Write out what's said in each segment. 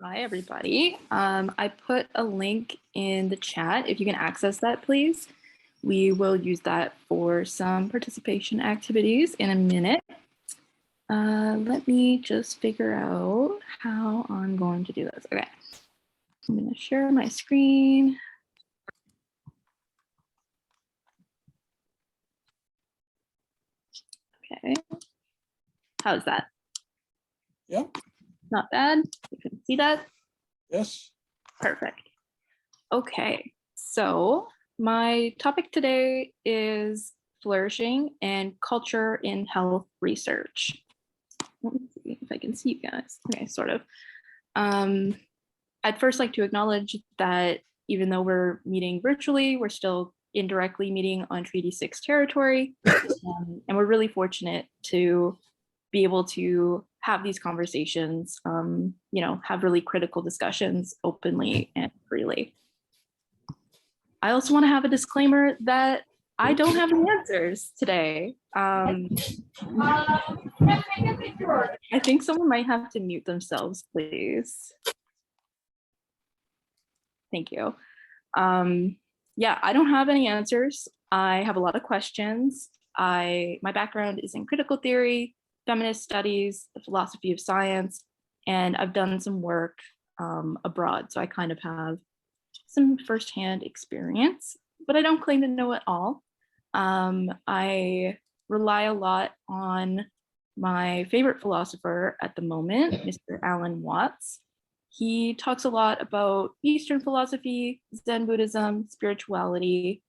Hi, everybody. I put a link in the chat. If you can access that, please. We will use that for some participation activities in a minute. Let me just figure out how I'm going to do this. Okay, I'm going to share my screen. Okay, how's that? Yeah. Not bad. You can see that? Yes. Perfect. Okay, so my topic today is flourishing and culture in health research. Let me see if I can see you guys. Okay, sort of. I'd first like to acknowledge that even though we're meeting virtually, we're still indirectly meeting on Treaty 6 territory. And we're really fortunate to be able to have these conversations, have really critical discussions openly and freely. I also want to have a disclaimer that I don't have the answers today. I think someone might have to mute themselves, please. Thank you. Yeah, I don't have any answers. I have a lot of questions. My background is in critical theory, feminist studies, the philosophy of science, and I've done some work abroad. So I kind of have some firsthand experience, but I don't claim to know it all. I rely a lot on my favorite philosopher at the moment, Mr. Alan Watts. He talks a lot about Eastern philosophy, Zen Buddhism, spirituality,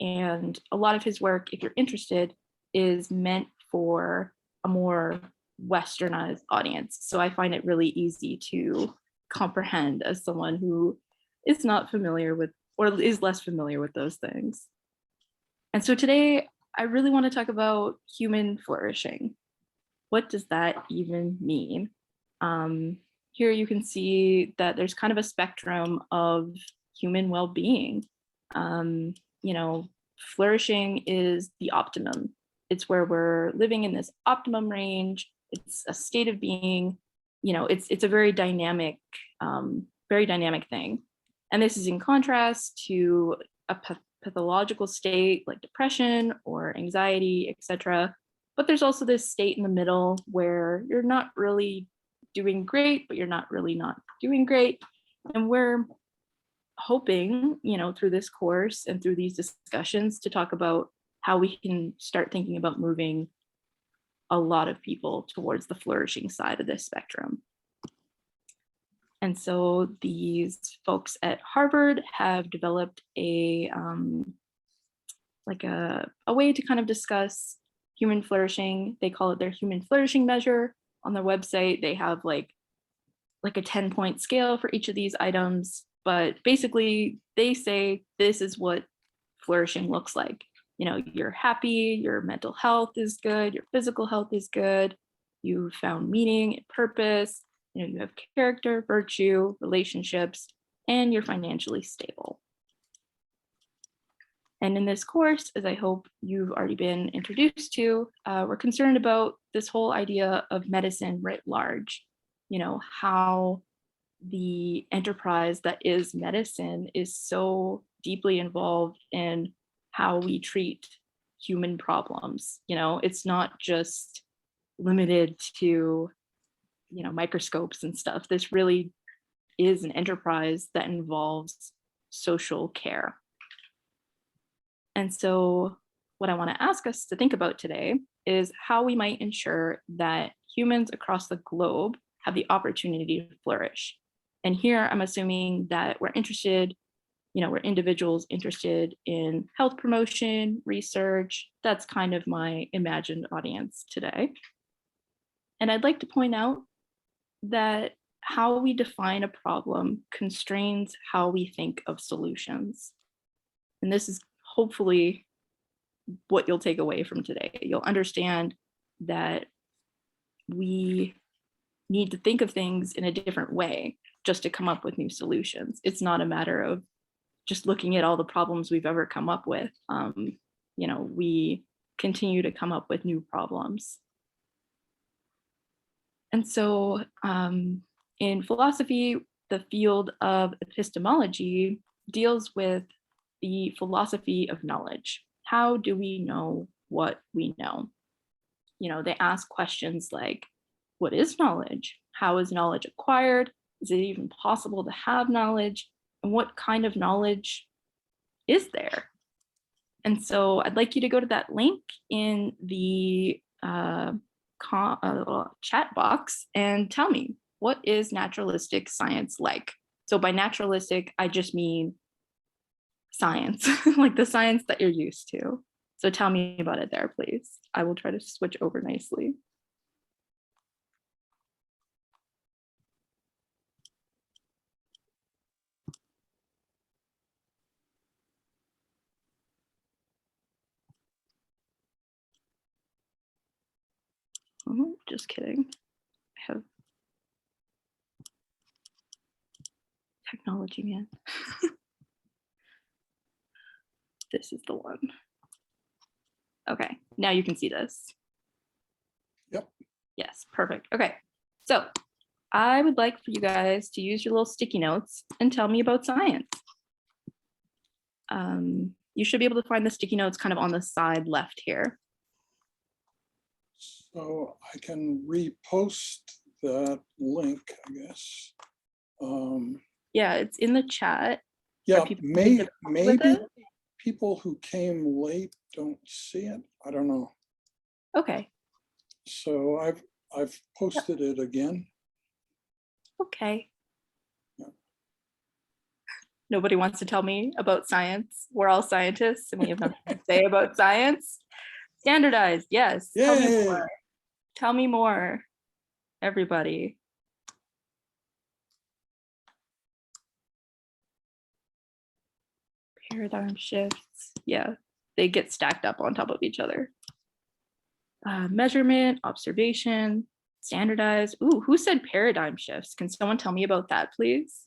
and a lot of his work, if you're interested, is meant for a more Westernized audience. So I find it really easy to comprehend as someone who is not familiar with, or is less familiar with those things. And so today, I really want to talk about human flourishing. What does that even mean? Here you can see that there's kind of a spectrum of human well-being. Flourishing is the optimum. It's where we're living in this optimum range. It's a state of being. It's a very dynamic thing. And this is in contrast to a pathological state like depression or anxiety, etc. But there's also this state in the middle where you're not really doing great, but you're not really not doing great. And we're hoping, through this course and through these discussions to talk about how we can start thinking about moving a lot of people towards the flourishing side of this spectrum. And so these folks at Harvard have developed a way to kind of discuss human flourishing. They call it their human flourishing measure. On their website, they have like a 10-point scale for each of these items. But basically, they say this is what flourishing looks like. You're happy, your mental health is good, your physical health is good, you found meaning and purpose, you have character, virtue, relationships, and you're financially stable. And in this course, as I hope you've already been introduced to, we're concerned about this whole idea of medicine writ large, how the enterprise that is medicine is so deeply involved in how we treat human problems. It's not just limited to microscopes and stuff. This really is an enterprise that involves social care. And so what I want to ask us to think about today is how we might ensure that humans across the globe have the opportunity to flourish. And here I'm assuming that we're individuals interested in health promotion, research. That's kind of my imagined audience today. And I'd like to point out that how we define a problem constrains how we think of solutions. And this is hopefully what you'll take away from today. You'll understand that we need to think of things in a different way just to come up with new solutions. It's not a matter of just looking at all the problems we've ever come up with. We continue to come up with new problems. And so in philosophy, the field of epistemology deals with the philosophy of knowledge. How do we know what we know? You know, they ask questions like, what is knowledge? How is knowledge acquired? Is it even possible to have knowledge? And what kind of knowledge is there? And so I'd like you to go to that link in the chat box and tell me, what is naturalistic science like? So by naturalistic, I just mean science, like the science that you're used to. So tell me about it there, please. I will try to switch over nicely. Oh, just kidding. I have technology, man. This is the one. Okay, now you can see this. Yep. Yes, perfect. Okay, so I would like for you guys to use your little sticky notes and tell me about science. You should be able to find the sticky notes kind of on the side left here. So I can repost that link, I guess. Yeah, it's in the chat. Yeah, Maybe people who came late don't see it. I don't know. Okay. So I've posted it again. Okay. Yeah. Nobody wants to tell me about science. We're all scientists and we have nothing to say about science. Standardized, yes. Yay. Tell me more. Tell me more, everybody. Paradigm shifts. Yeah, they get stacked up on top of each other. Measurement, observation, standardized. Ooh, who said paradigm shifts? Can someone tell me about that, please?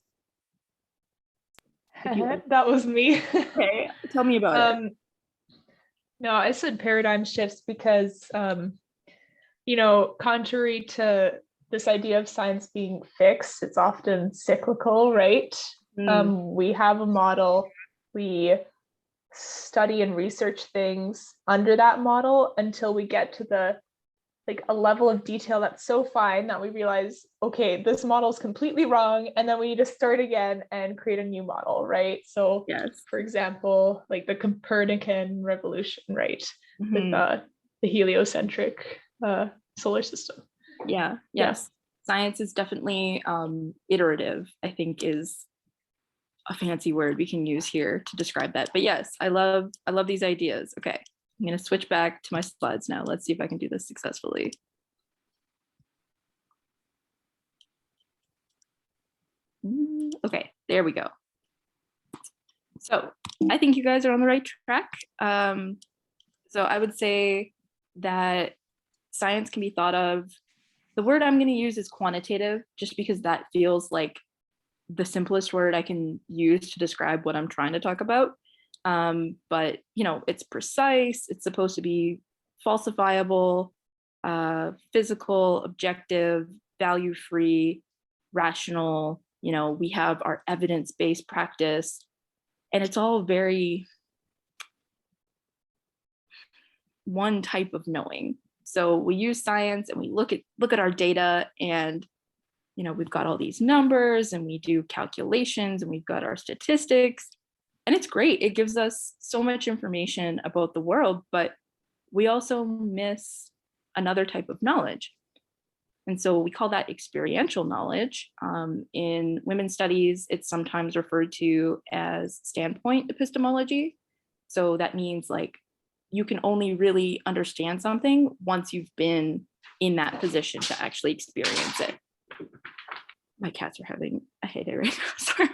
That was me. Okay, tell me about it. No, I said paradigm shifts because, you know, contrary to this idea of science being fixed, it's often cyclical, right? We have a model, we study and research things under that model until we get to a level of detail that's so fine that we realize, okay, this model is completely wrong, and then we need to start again and create a new model, right? So, yes. For example, like the Copernican revolution, right? With the heliocentric solar system. Yeah. Yes. Science is definitely iterative, I think is a fancy word we can use here to describe that. But yes, I love these ideas. Okay, I'm going to switch back to my slides now. Let's see if I can do this successfully. Okay, there we go. So I think you guys are on the right track. So I would say that science can be thought of, the word I'm going to use is quantitative, just because that feels like the simplest word I can use to describe what I'm trying to talk about. But, you know, it's precise, it's supposed to be falsifiable, physical, objective, value-free, rational. You know, we have our evidence-based practice, and it's all very one type of knowing. So we use science and we look at our data, and you know, we've got all these numbers and we do calculations and we've got our statistics, and it's great. It gives us so much information about the world, but we also miss another type of knowledge. And so we call that experiential knowledge. In women's studies, it's sometimes referred to as standpoint epistemology. So that means like you can only really understand something once you've been in that position to actually experience it. My cats are having a heyday right now, sorry.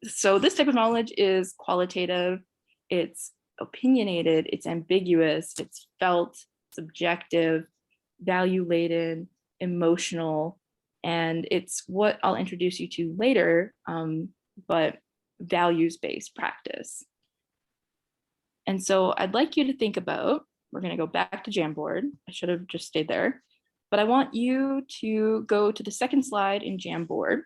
So this type of knowledge is qualitative, it's opinionated, it's ambiguous, it's felt, subjective, value-laden, emotional, and it's what I'll introduce you to later, but values-based practice. And so I'd like you to think about, we're going to go back to Jamboard. I should have just stayed there. But I want you to go to the second slide in Jamboard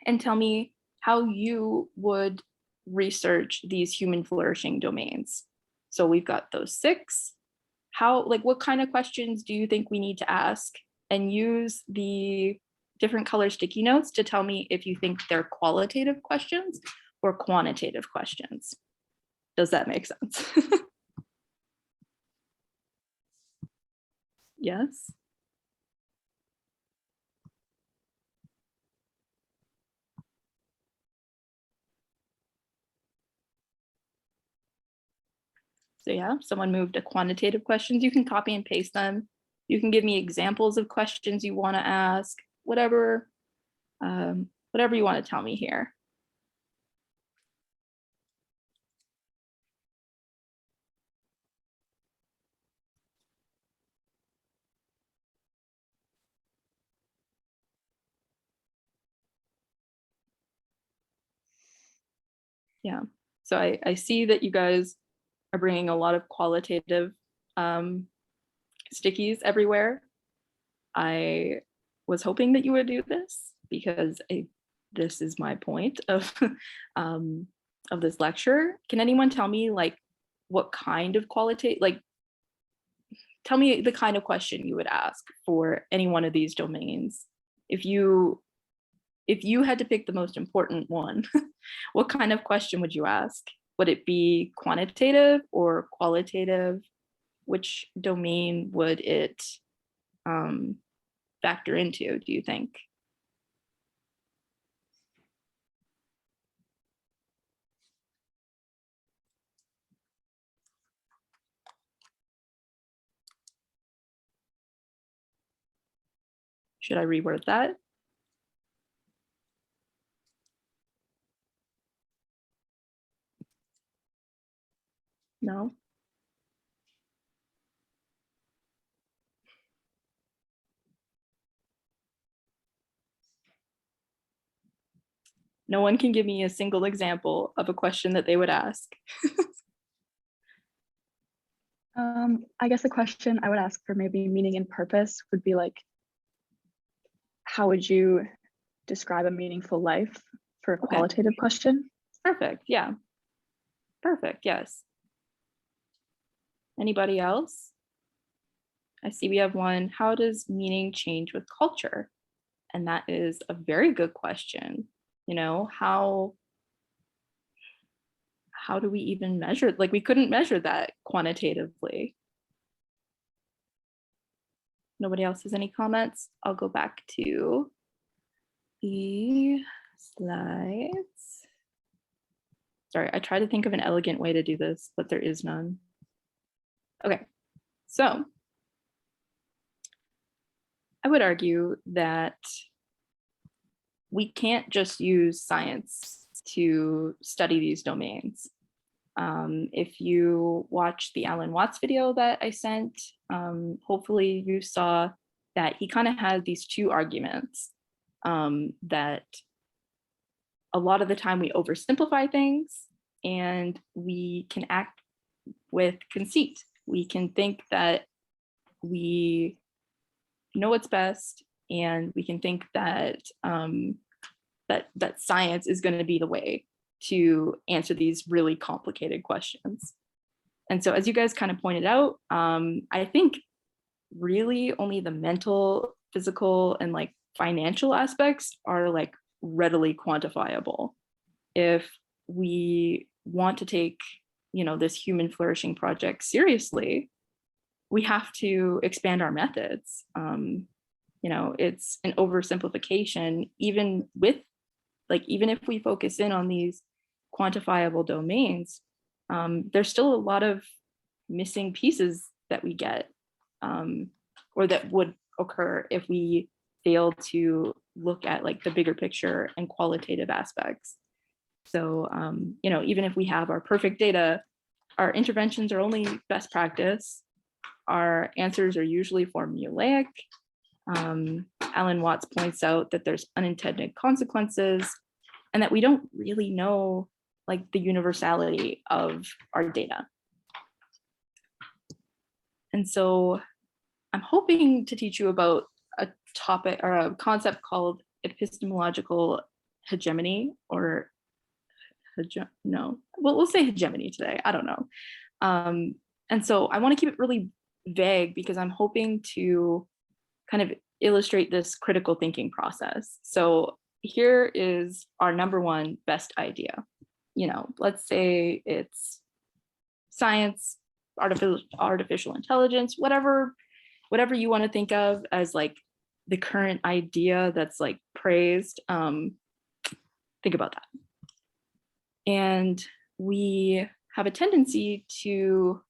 and tell me how you would research these human flourishing domains. So we've got those 6. What kind of questions do you think we need to ask? And use the different color sticky notes to tell me if you think they're qualitative questions or quantitative questions. Does that make sense? Yes. So yeah, someone moved to quantitative questions. You can copy and paste them. You can give me examples of questions you want to ask, whatever you want to tell me here. Yeah, so I see that you guys are bringing a lot of qualitative stickies everywhere. I was hoping that you would do this because this is my point of this lecture. Can anyone tell me what kind of qualitative, tell me the kind of question you would ask for any one of these domains? If you had to pick the most important one, what kind of question would you ask? Would it be quantitative or qualitative? Which domain would it factor into, do you think? Should I reword that? No? No one can give me a single example of a question that they would ask. I guess the question I would ask for maybe meaning and purpose would be how would you describe a meaningful life for a qualitative question? Perfect, yeah. Perfect, yes. Anybody else? I see we have one. How does meaning change with culture? And that is a very good question. How do we even measure? We couldn't measure that quantitatively. Nobody else has any comments? I'll go back to the slides. Sorry, I try to think of an elegant way to do this, but there is none. Okay, so I would argue that we can't just use science to study these domains. If you watch the Alan Watts video that I sent, hopefully you saw that he kind of had these 2 arguments, that a lot of the time we oversimplify things and we can act with conceit. We can think that we know what's best, and we can think that that science is going to be the way to answer these really complicated questions. And so, as you guys kind of pointed out, I think really only the mental, physical, and financial aspects are readily quantifiable. If we want to take, this human flourishing project seriously, we have to expand our methods. It's an oversimplification, even if we focus in on these quantifiable domains, there's still a lot of missing pieces that we get, or that would occur if we fail to look at the bigger picture and qualitative aspects. So, even if we have our perfect data, our interventions are only best practice. Our answers are usually formulaic. Alan Watts points out that there's unintended consequences and that we don't really know the universality of our data. And so I'm hoping to teach you about a topic or a concept called epistemological hegemony, or no, well, we'll say hegemony today. I don't know. And so I want to keep it really vague because I'm hoping to kind of illustrate this critical thinking process. So here is our number one best idea. Let's say it's science, artificial intelligence, whatever you want to think of as like the current idea that's like praised. Think about that. And we have a tendency to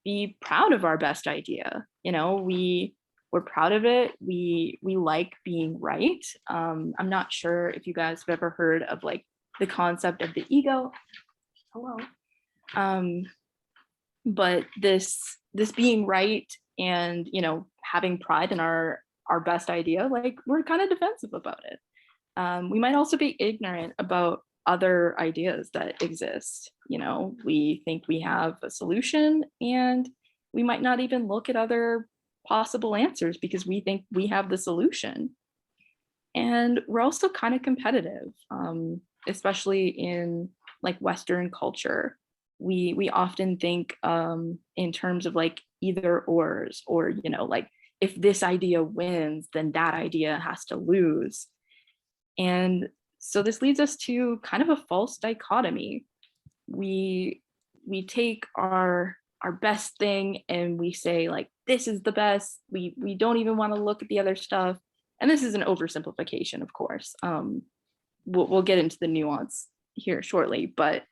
be proud of our best idea. We're proud of it. We like being right. I'm not sure if you guys have ever heard of like the concept of the ego. Hello. But this being right and having pride in our best idea, like we're kind of defensive about it. We might also be ignorant about other ideas that exist. We think we have a solution and we might not even look at other possible answers because we think we have the solution. And we're also kind of competitive, especially in like Western culture. We often think in terms of like either ors, or like if this idea wins, then that idea has to lose. And so this leads us to kind of a false dichotomy. We take our best thing and we say like, this is the best. We don't even want to look at the other stuff. And this is an oversimplification, of course. We'll get into the nuance here shortly, but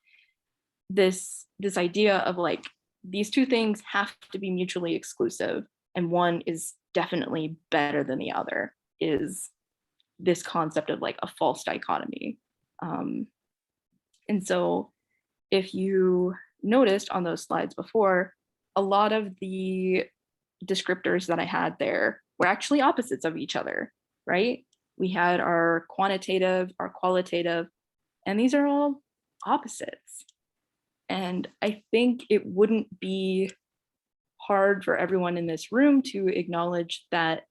this idea of like, these two things have to be mutually exclusive and one is definitely better than the other is this concept of like a false dichotomy. And so if you noticed on those slides before, a lot of the descriptors that I had there were actually opposites of each other, right? We had our quantitative, our qualitative, and these are all opposites. And I think it wouldn't be hard for everyone in this room to acknowledge that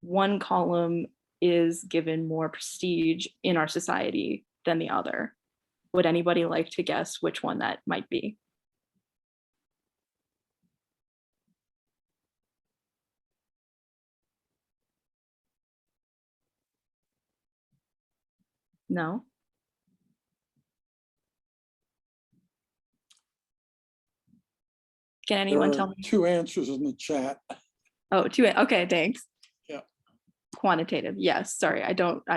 one column is given more prestige in our society than the other. Would anybody like to guess which one that might be? No? Can anyone tell me? Two answers in the chat. Oh, two. Okay, thanks. Yeah. Quantitative. Yes. Sorry,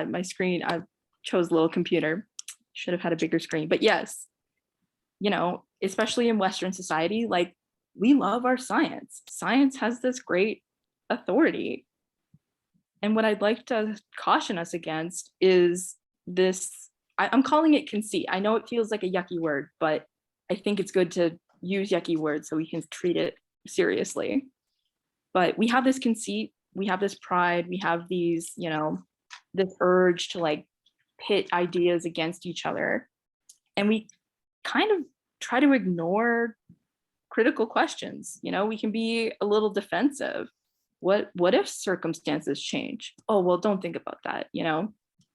my screen, I chose little computer. Should have had a bigger screen. But yes, especially in Western society, like we love our science. Science has this great authority. And what I'd like to caution us against is this, I'm calling it conceit. I know it feels like a yucky word, but I think it's good to use yucky words so we can treat it seriously. But we have this conceit, we have this pride, we have these, this urge to like pit ideas against each other. And we kind of try to ignore critical questions. We can be a little defensive. What if circumstances change? Oh, well, don't think about that,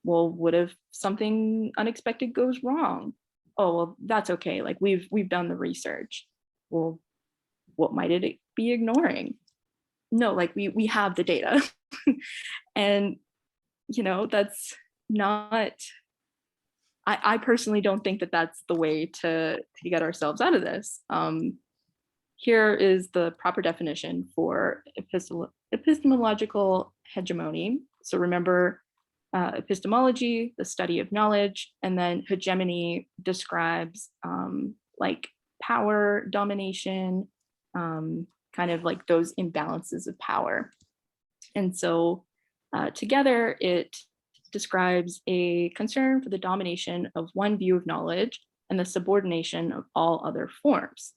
Well, what if something unexpected goes wrong? Oh, well, that's okay. Like we've done the research. Well, what might it be ignoring? No, like we have the data. And, that's not, I personally don't think that that's the way to get ourselves out of this. Here is the proper definition for epistemological hegemony. So remember, epistemology, the study of knowledge, and then hegemony describes like power, domination, kind of like those imbalances of power. And so together it describes a concern for the domination of one view of knowledge and the subordination of all other forms.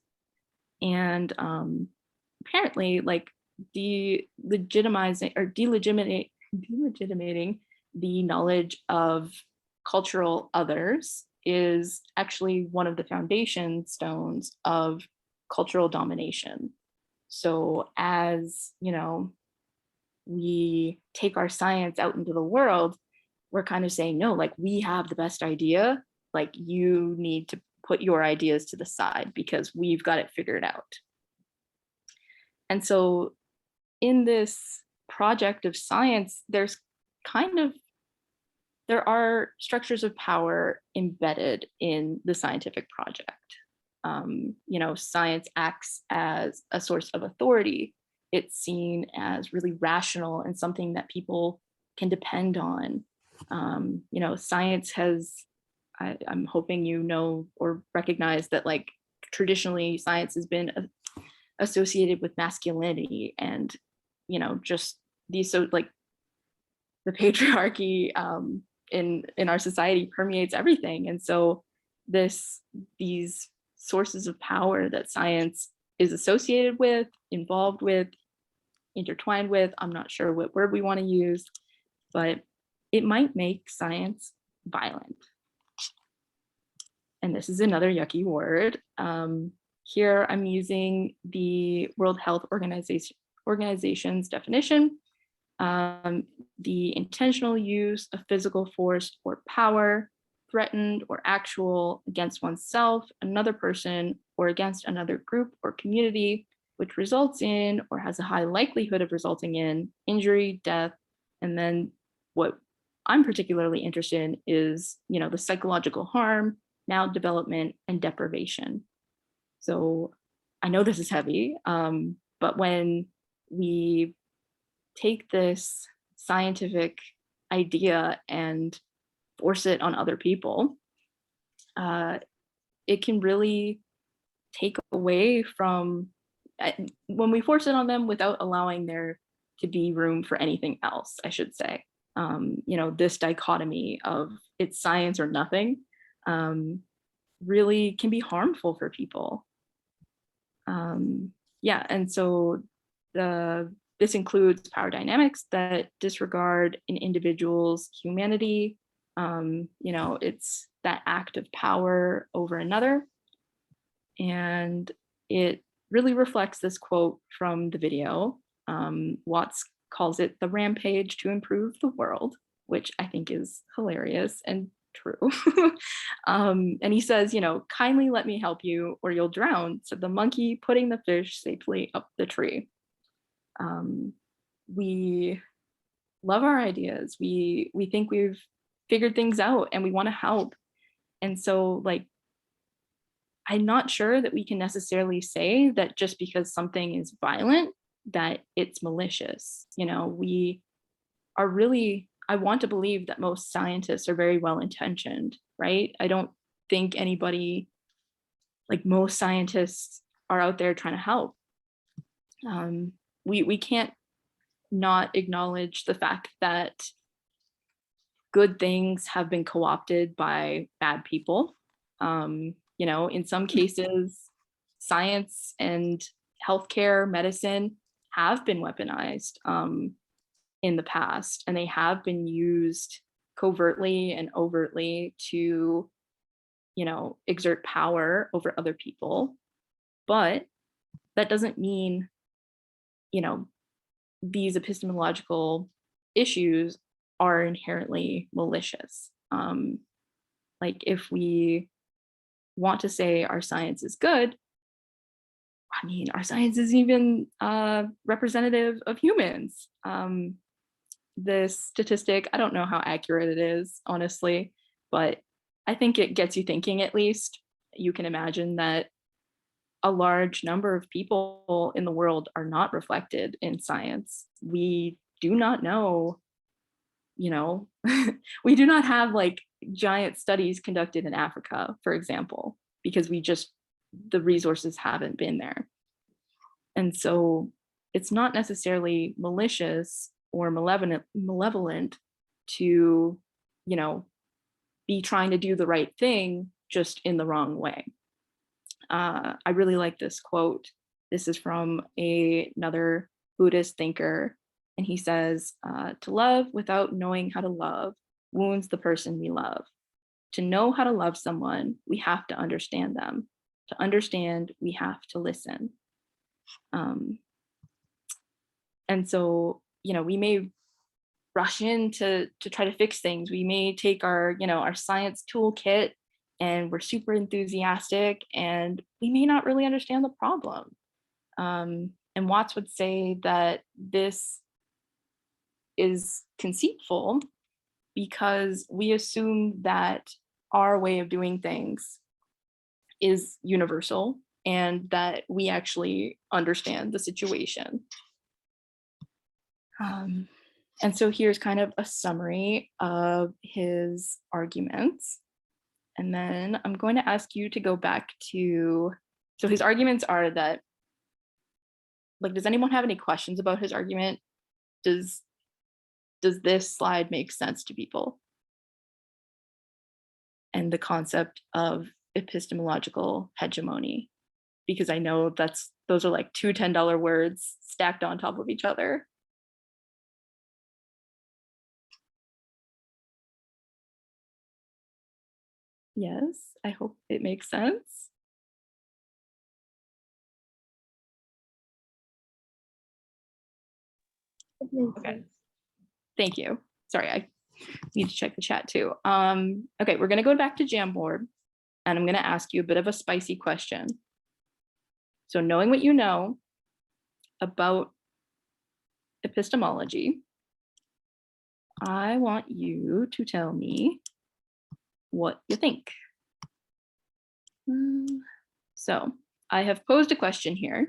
And apparently like delegitimizing or delegitimating the knowledge of cultural others is actually one of the foundation stones of cultural domination. So as, we take our science out into the world, we're kind of saying, no, like we have the best idea, like you need to put your ideas to the side because we've got it figured out. And so in this project of science, there are structures of power embedded in the scientific project. Science acts as a source of authority. It's seen as really rational and something that people can depend on. Science has, I'm hoping or recognize that like traditionally science has been associated with masculinity and, just these, so like the patriarchy in our society permeates everything. And so these sources of power that science is associated with, involved with, intertwined with, I'm not sure what word we want to use, but it might make science violent. And this is another yucky word. Here I'm using the World Health Organization's definition. The intentional use of physical force or power, threatened or actual, against oneself, another person, or against another group or community, which results in or has a high likelihood of resulting in injury, death, and then what I'm particularly interested in is, the psychological harm, maldevelopment, and deprivation. So I know this is heavy, but when we take this scientific idea and force it on other people, it can really take away from, when we force it on them without allowing there to be room for anything else, I should say. This dichotomy of it's science or nothing really can be harmful for people. And so this includes power dynamics that disregard an individual's humanity. It's that act of power over another. And it really reflects this quote from the video. Watts calls it the rampage to improve the world, which I think is hilarious and true. And he says, kindly let me help you or you'll drown, said the monkey, putting the fish safely up the tree. We love our ideas. We think we've figured things out and we want to help. And so I'm not sure that we can necessarily say that just because something is violent, that it's malicious. We are really, I want to believe that most scientists are very well intentioned, right? I don't think anybody, most scientists are out there trying to help. We can't not acknowledge the fact that good things have been co-opted by bad people. In some cases, science and healthcare, medicine have been weaponized in the past, and they have been used covertly and overtly to, exert power over other people. But that doesn't mean, these epistemological issues are inherently malicious. If we want to say our science is good, our science is even representative of humans. This statistic, I don't know how accurate it is, honestly, but I think it gets you thinking at least. You can imagine that a large number of people in the world are not reflected in science. We do not know, we do not have giant studies conducted in Africa, for example, because the resources haven't been there. And so it's not necessarily malicious or malevolent to, be trying to do the right thing just in the wrong way. I really like this quote. This is from another Buddhist thinker. And he says, to love without knowing how to love wounds the person we love. To know how to love someone, we have to understand them. To understand, we have to listen. And so, we may rush in to try to fix things. We may take our, our science toolkit and we're super enthusiastic and we may not really understand the problem. And Watts would say that this is conceitful because we assume that our way of doing things is universal and that we actually understand the situation. And so here's kind of a summary of his arguments. And then I'm going to ask you to go back to, so his arguments are that, does anyone have any questions about his argument? Does this slide make sense to people? And the concept of epistemological hegemony, because I know those are like two $10 words stacked on top of each other. Yes, I hope it makes sense. Okay. Thank you. Sorry, I need to check the chat too. Okay, we're gonna go back to Jamboard and I'm gonna ask you a bit of a spicy question. So knowing what you know about epistemology, I want you to tell me what you think. So I have posed a question here.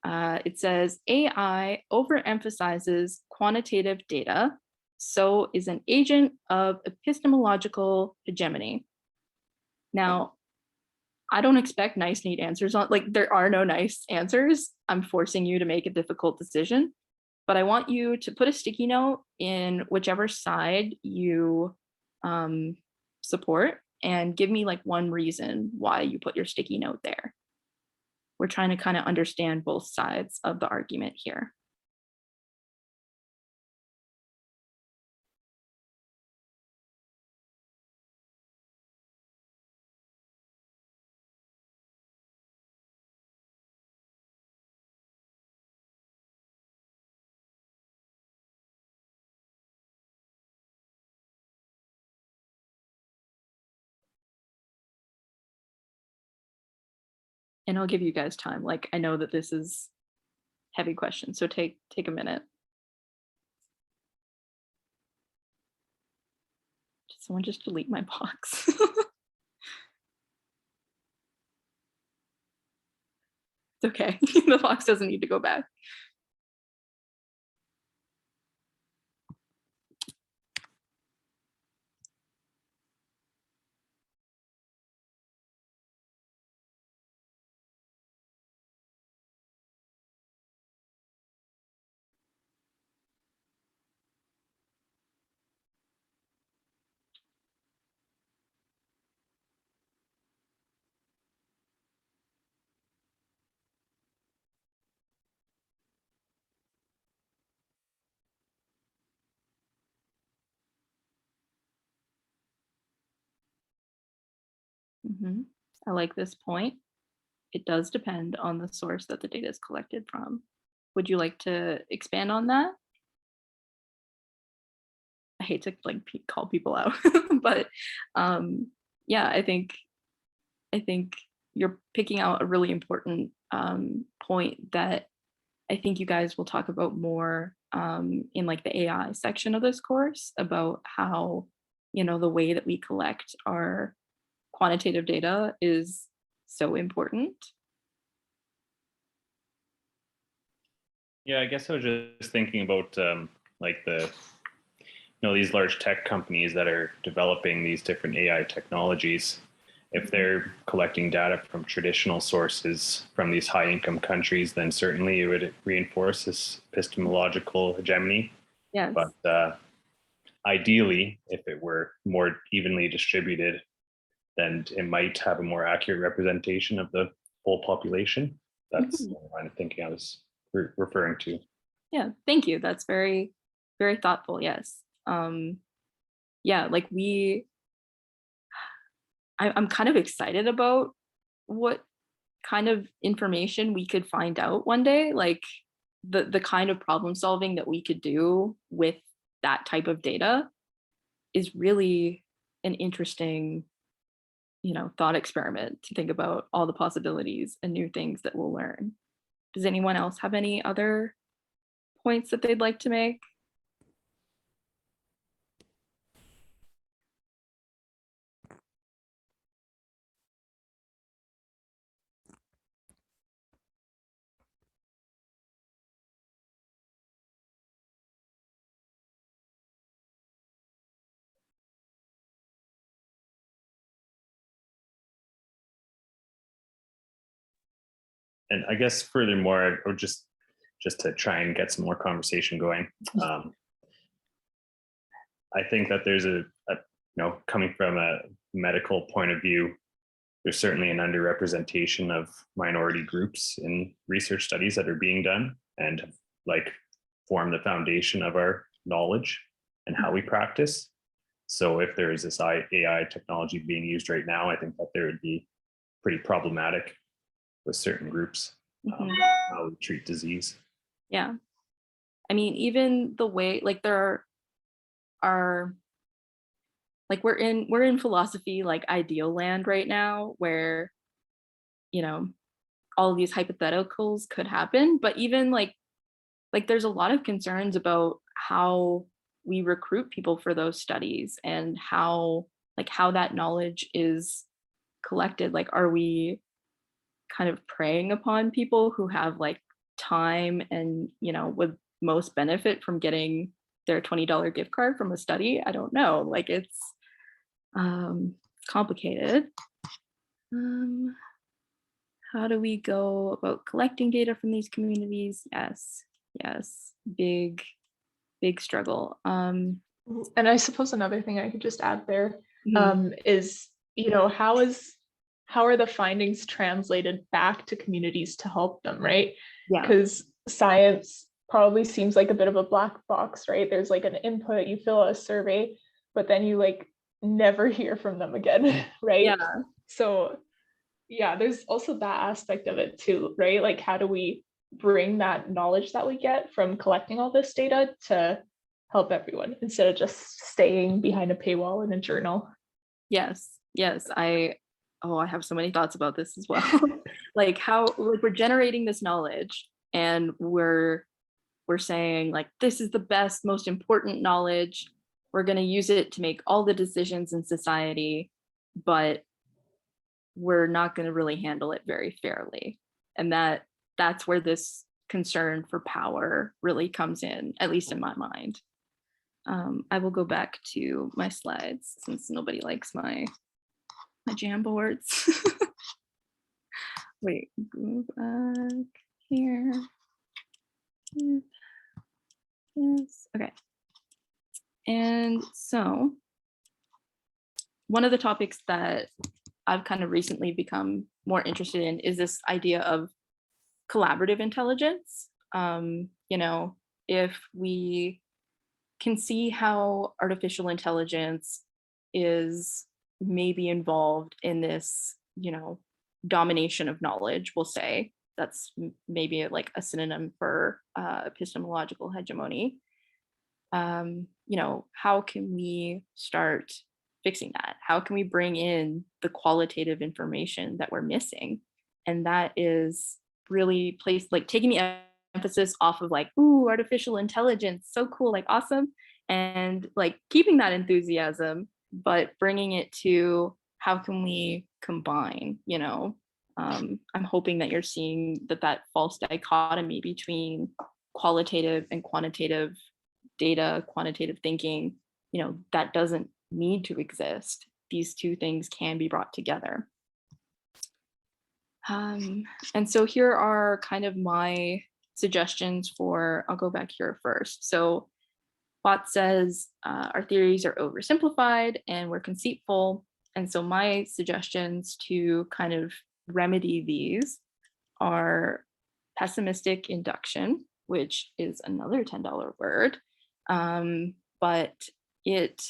It says AI overemphasizes quantitative data, so is an agent of epistemological hegemony. Now, I don't expect nice, neat answers on, there are no nice answers. I'm forcing you to make a difficult decision, but I want you to put a sticky note in whichever side you support and give me one reason why you put your sticky note there. We're trying to kind of understand both sides of the argument here. And I'll give you guys time. I know that this is heavy question, so take a minute. Did someone just delete my box? It's okay, the box doesn't need to go back. I like this point. It does depend on the source that the data is collected from. Would you like to expand on that? I hate to call people out, but yeah, I think you're picking out a really important point that I think you guys will talk about more in the AI section of this course, about how the way that we collect our quantitative data is so important. Yeah, I guess I was just thinking about these large tech companies that are developing these different AI technologies. If they're collecting data from traditional sources from these high income countries, then certainly it would reinforce this epistemological hegemony. Yes. But ideally, if it were more evenly distributed, then it might have a more accurate representation of the whole population. That's the line of thinking I was referring to. Yeah, thank you. That's very, very thoughtful. Yes. Yeah, I'm kind of excited about what kind of information we could find out one day, like the kind of problem solving that we could do with that type of data is really an interesting, thought experiment to think about all the possibilities and new things that we'll learn. Does anyone else have any other points that they'd like to make? And I guess furthermore, or just to try and get some more conversation going, I think that there's coming from a medical point of view, there's certainly an underrepresentation of minority groups in research studies that are being done and like form the foundation of our knowledge and how we practice. So if there is this AI technology being used right now, I think that there would be pretty problematic with certain groups, how we treat disease. Yeah. I mean, even the way, like there are like we're in philosophy, like ideal land right now, where, all of these hypotheticals could happen, but even like there's a lot of concerns about how we recruit people for those studies and how that knowledge is collected. Like, are we kind of preying upon people who have like time and, would most benefit from getting their $20 gift card from a study? I don't know. Like, it's complicated. How do we go about collecting data from these communities? Yes, big struggle. And I suppose another thing I could just add there is, how are the findings translated back to communities to help them, right? Yeah. Because science probably seems like a bit of a black box, right? There's like an input, you fill out a survey, but then you like never hear from them again, right? Yeah. So yeah, there's also that aspect of it too, right? Like, how do we bring that knowledge that we get from collecting all this data to help everyone instead of just staying behind a paywall in a journal? Yes. I have so many thoughts about this as well. Like how we're generating this knowledge and we're saying like, this is the best, most important knowledge. We're going to use it to make all the decisions in society, but we're not going to really handle it very fairly. And that's where this concern for power really comes in, at least in my mind. I will go back to my slides since nobody likes my Jamboards. Wait, go back here. Yes, okay. And so one of the topics that I've kind of recently become more interested in is this idea of collaborative intelligence. If we can see how artificial intelligence is maybe involved in this, domination of knowledge, we'll say, that's maybe like a synonym for epistemological hegemony. How can we start fixing that? How can we bring in the qualitative information that we're missing? And that is really placed, like taking the emphasis off of like, ooh, artificial intelligence, so cool, like awesome. And like keeping that enthusiasm, but bringing it to how can we combine, I'm hoping that you're seeing that false dichotomy between qualitative and quantitative data, quantitative thinking, that doesn't need to exist. These two things can be brought together. And so here are kind of my suggestions for, I'll go back here first. So Watts says our theories are oversimplified and we're conceitful. And so my suggestions to kind of remedy these are pessimistic induction, which is another $10 word. But it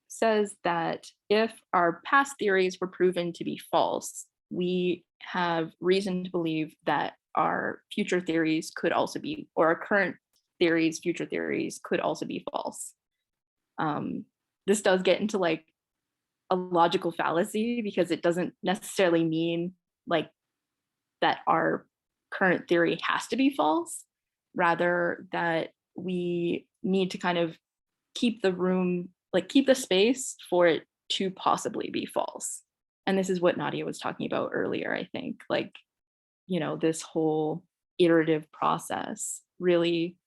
says that if our past theories were proven to be false, we have reason to believe that our future theories could also be, or our current theories, future theories could also be false. This does get into like a logical fallacy, because it doesn't necessarily mean like that our current theory has to be false, rather that we need to kind of keep the room, like keep the space for it to possibly be false. And this is what Nadia was talking about earlier, I think, like, you know, this whole iterative process, really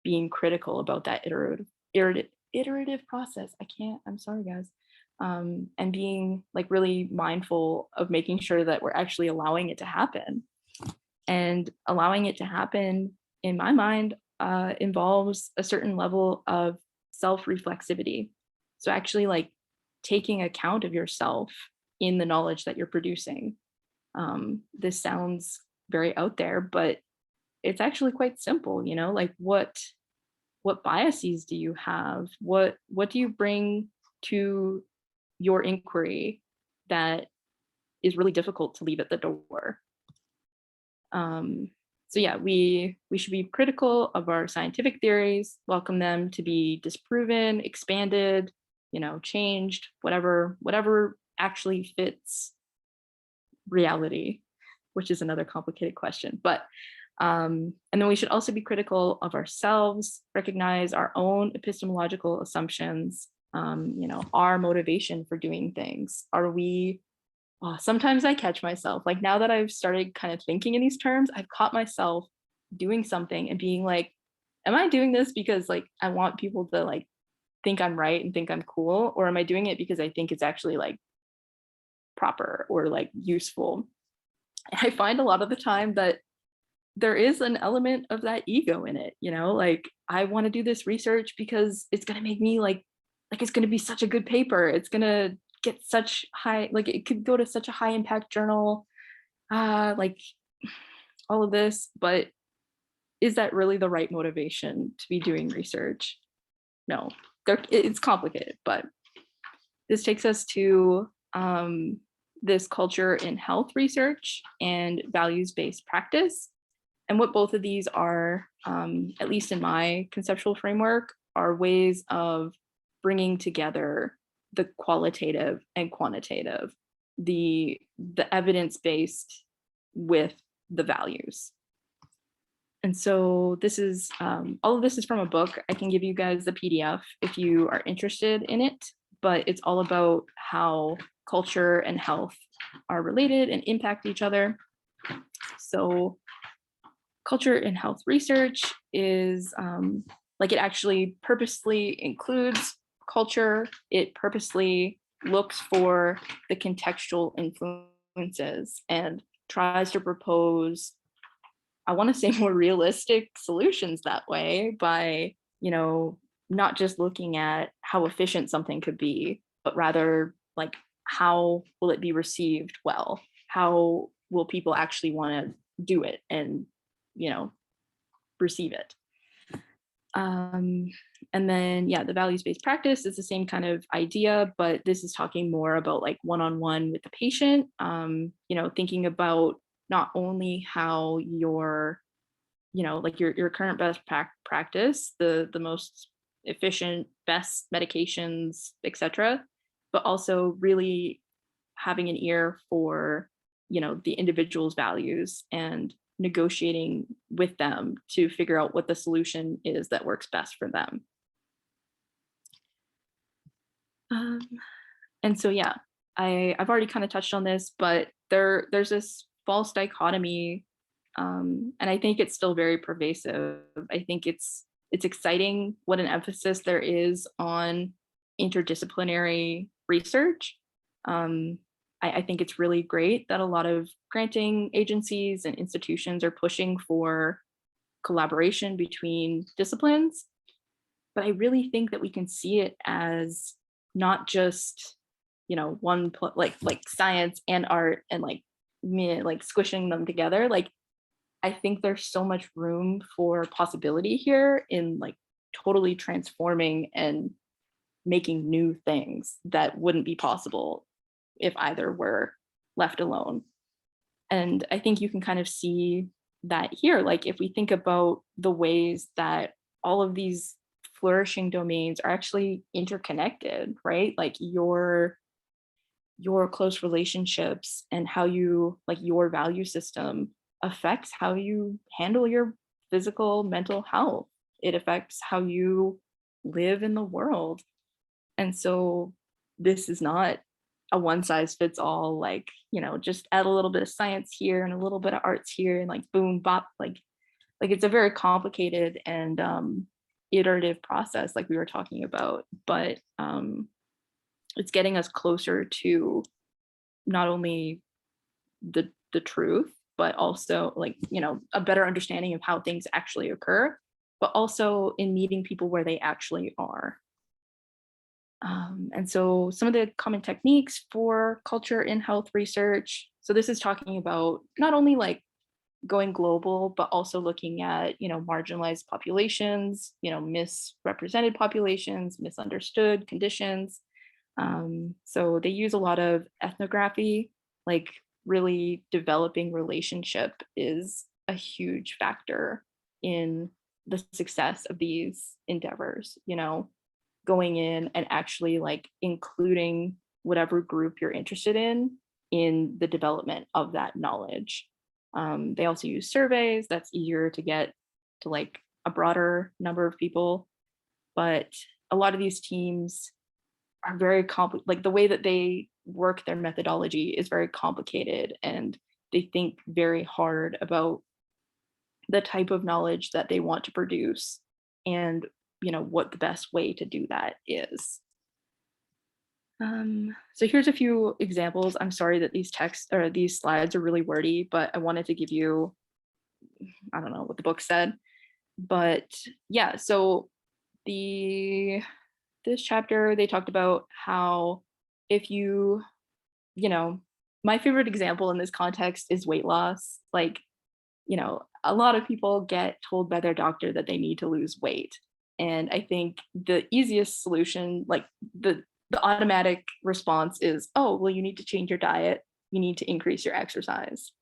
being critical about that iterative process. I'm sorry, guys. And being like really mindful of making sure that we're actually allowing it to happen. And allowing it to happen, in my mind, involves a certain level of self-reflexivity. So actually like taking account of yourself in the knowledge that you're producing. This sounds very out there, but it's actually quite simple, you know, like what biases do you have? What do you bring to your inquiry that is really difficult to leave at the door? So yeah, we should be critical of our scientific theories, welcome them to be disproven, expanded, you know, changed, whatever actually fits reality, which is another complicated question. But and then we should also be critical of ourselves, recognize our own epistemological assumptions, you know, our motivation for doing things. Are we, sometimes I catch myself, like now that I've started kind of thinking in these terms, I've caught myself doing something and being like, am I doing this because like I want people to like think I'm right and think I'm cool? Or am I doing it because I think it's actually like proper or like useful? And I find a lot of the time that there is an element of that ego in it, you know, like I want to do this research because it's going to make me like it's going to be such a good paper. It's going to get such high, like it could go to such a high impact journal, like all of this. But is that really the right motivation to be doing research? No, it's complicated. But this takes us to this culture in health research and values-based practice. And what both of these are, at least in my conceptual framework, are ways of bringing together the qualitative and quantitative, the evidence-based with the values. And so this is, all of this is from a book. I can give you guys the PDF if you are interested in it, but it's all about how culture and health are related and impact each other. So culture in health research is like it actually purposely includes culture. It purposely looks for the contextual influences and tries to propose, I want to say, more realistic solutions that way by, you know, not just looking at how efficient something could be, but rather like how will it be received well? How will people actually want to do it and, you know, receive it? And then, yeah, the values-based practice is the same kind of idea, but this is talking more about like one-on-one with the patient, you know, thinking about not only how your, you know, like your current best practice, the most efficient, best medications, etc., but also really having an ear for, you know, the individual's values and negotiating with them to figure out what the solution is that works best for them. And so, yeah, I've already kind of touched on this, but there's this false dichotomy, and I think it's still very pervasive. I think it's exciting what an emphasis there is on interdisciplinary research. I think it's really great that a lot of granting agencies and institutions are pushing for collaboration between disciplines. But I really think that we can see it as not just, you know, one like science and art and like squishing them together. Like, I think there's so much room for possibility here in like totally transforming and making new things that wouldn't be possible if either were left alone. And I think you can kind of see that here. Like if we think about the ways that all of these flourishing domains are actually interconnected, right? Like your close relationships and how you, like your value system affects how you handle your physical, mental health. It affects how you live in the world. And so this is not a one size fits all, like, just add a little bit of science here and a little bit of arts here and like boom, bop, like it's a very complicated and iterative process, like we were talking about, but it's getting us closer to not only the truth, but also like, a better understanding of how things actually occur, but also in meeting people where they actually are. And so some of the common techniques for culture in health research. So this is talking about not only like going global, but also looking at, marginalized populations, misrepresented populations, misunderstood conditions. So they use a lot of ethnography, like really developing relationship is a huge factor in the success of these endeavors, going in and actually like including whatever group you're interested in the development of that knowledge. They also use surveys. That's easier to get to like a broader number of people, but a lot of these teams are very like the way that they work their methodology is very complicated, and they think very hard about the type of knowledge that they want to produce and what the best way to do that is. So here's a few examples. I'm sorry that these texts or these slides are really wordy, but I wanted to give you, I don't know what the book said, but yeah, so this chapter, they talked about how if my favorite example in this context is weight loss. Like, a lot of people get told by their doctor that they need to lose weight. And I think the easiest solution, like the automatic response is, oh, well, you need to change your diet. You need to increase your exercise.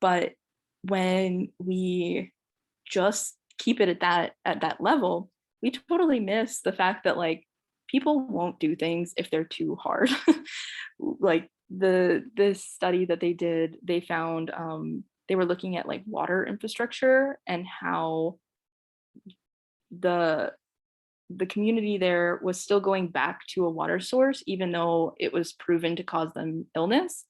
But when we just keep it at that level, we totally miss the fact that like people won't do things if they're too hard. Like this study that they did, they found they were looking at like water infrastructure and how the community there was still going back to a water source, even though it was proven to cause them illness,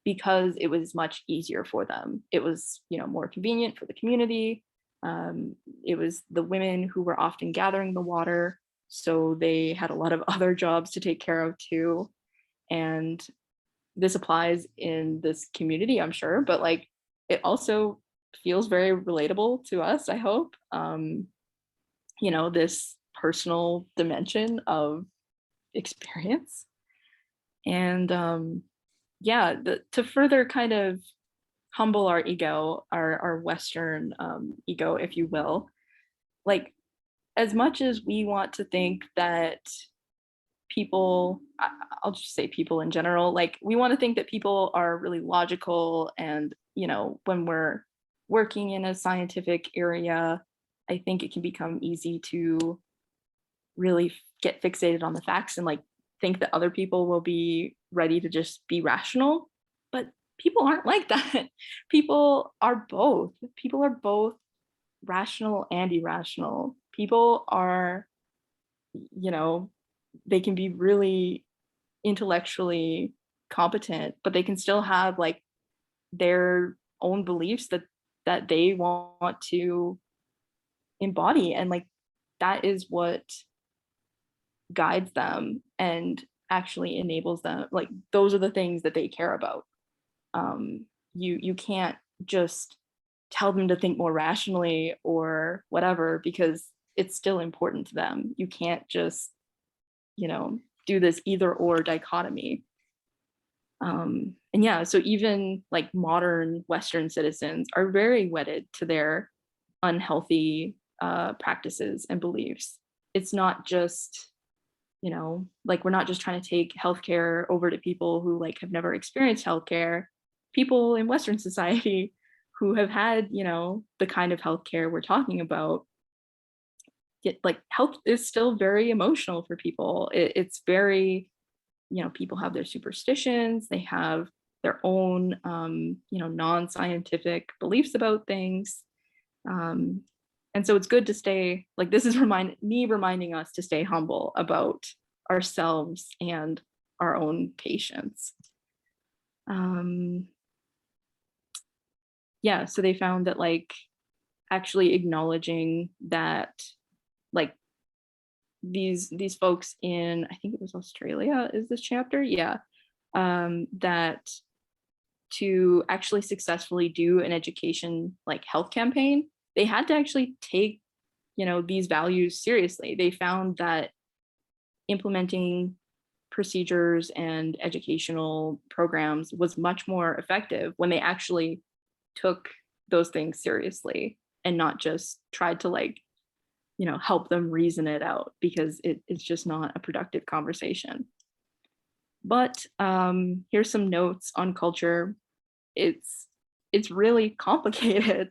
because it was much easier for them. It was, more convenient for the community. It was the women who were often gathering the water, so they had a lot of other jobs to take care of too. And this applies in this community, I'm sure, but like it also feels very relatable to us, I hope. This personal dimension of experience. And to further kind of humble our ego, our Western ego, if you will, like as much as we want to think that people, I'll just say people in general, like we want to think that people are really logical, and when we're working in a scientific area, I think it can become easy to really get fixated on the facts and like think that other people will be ready to just be rational. But people aren't like that. People are both rational and irrational. People are, they can be really intellectually competent, but they can still have like their own beliefs that they want to embody, and like that is what guides them and actually enables them. Like those are the things that they care about. You can't just tell them to think more rationally or whatever, because it's still important to them. You can't just do this either or dichotomy. So even like modern Western citizens are very wedded to their unhealthy practices and beliefs. It's not just, like we're not just trying to take healthcare over to people who like have never experienced healthcare. people in Western society who have had, you know, the kind of healthcare we're talking about, yet like health is still very emotional for people. It's very, you know, people have their superstitions, they have their own, you know, non-scientific beliefs about things. And so it's good to stay, like, this is reminding us to stay humble about ourselves and our own patients. Yeah, so they found that, like, actually acknowledging that, like, these folks in, I think it was Australia, is this chapter? Yeah. That to actually successfully do an education, like, health campaign, they had to actually take, you know, these values seriously. They found that implementing procedures and educational programs was much more effective when they actually took those things seriously and not just tried to, like, you know, help them reason it out, because it's just not a productive conversation. But here's some notes on culture. It's really complicated.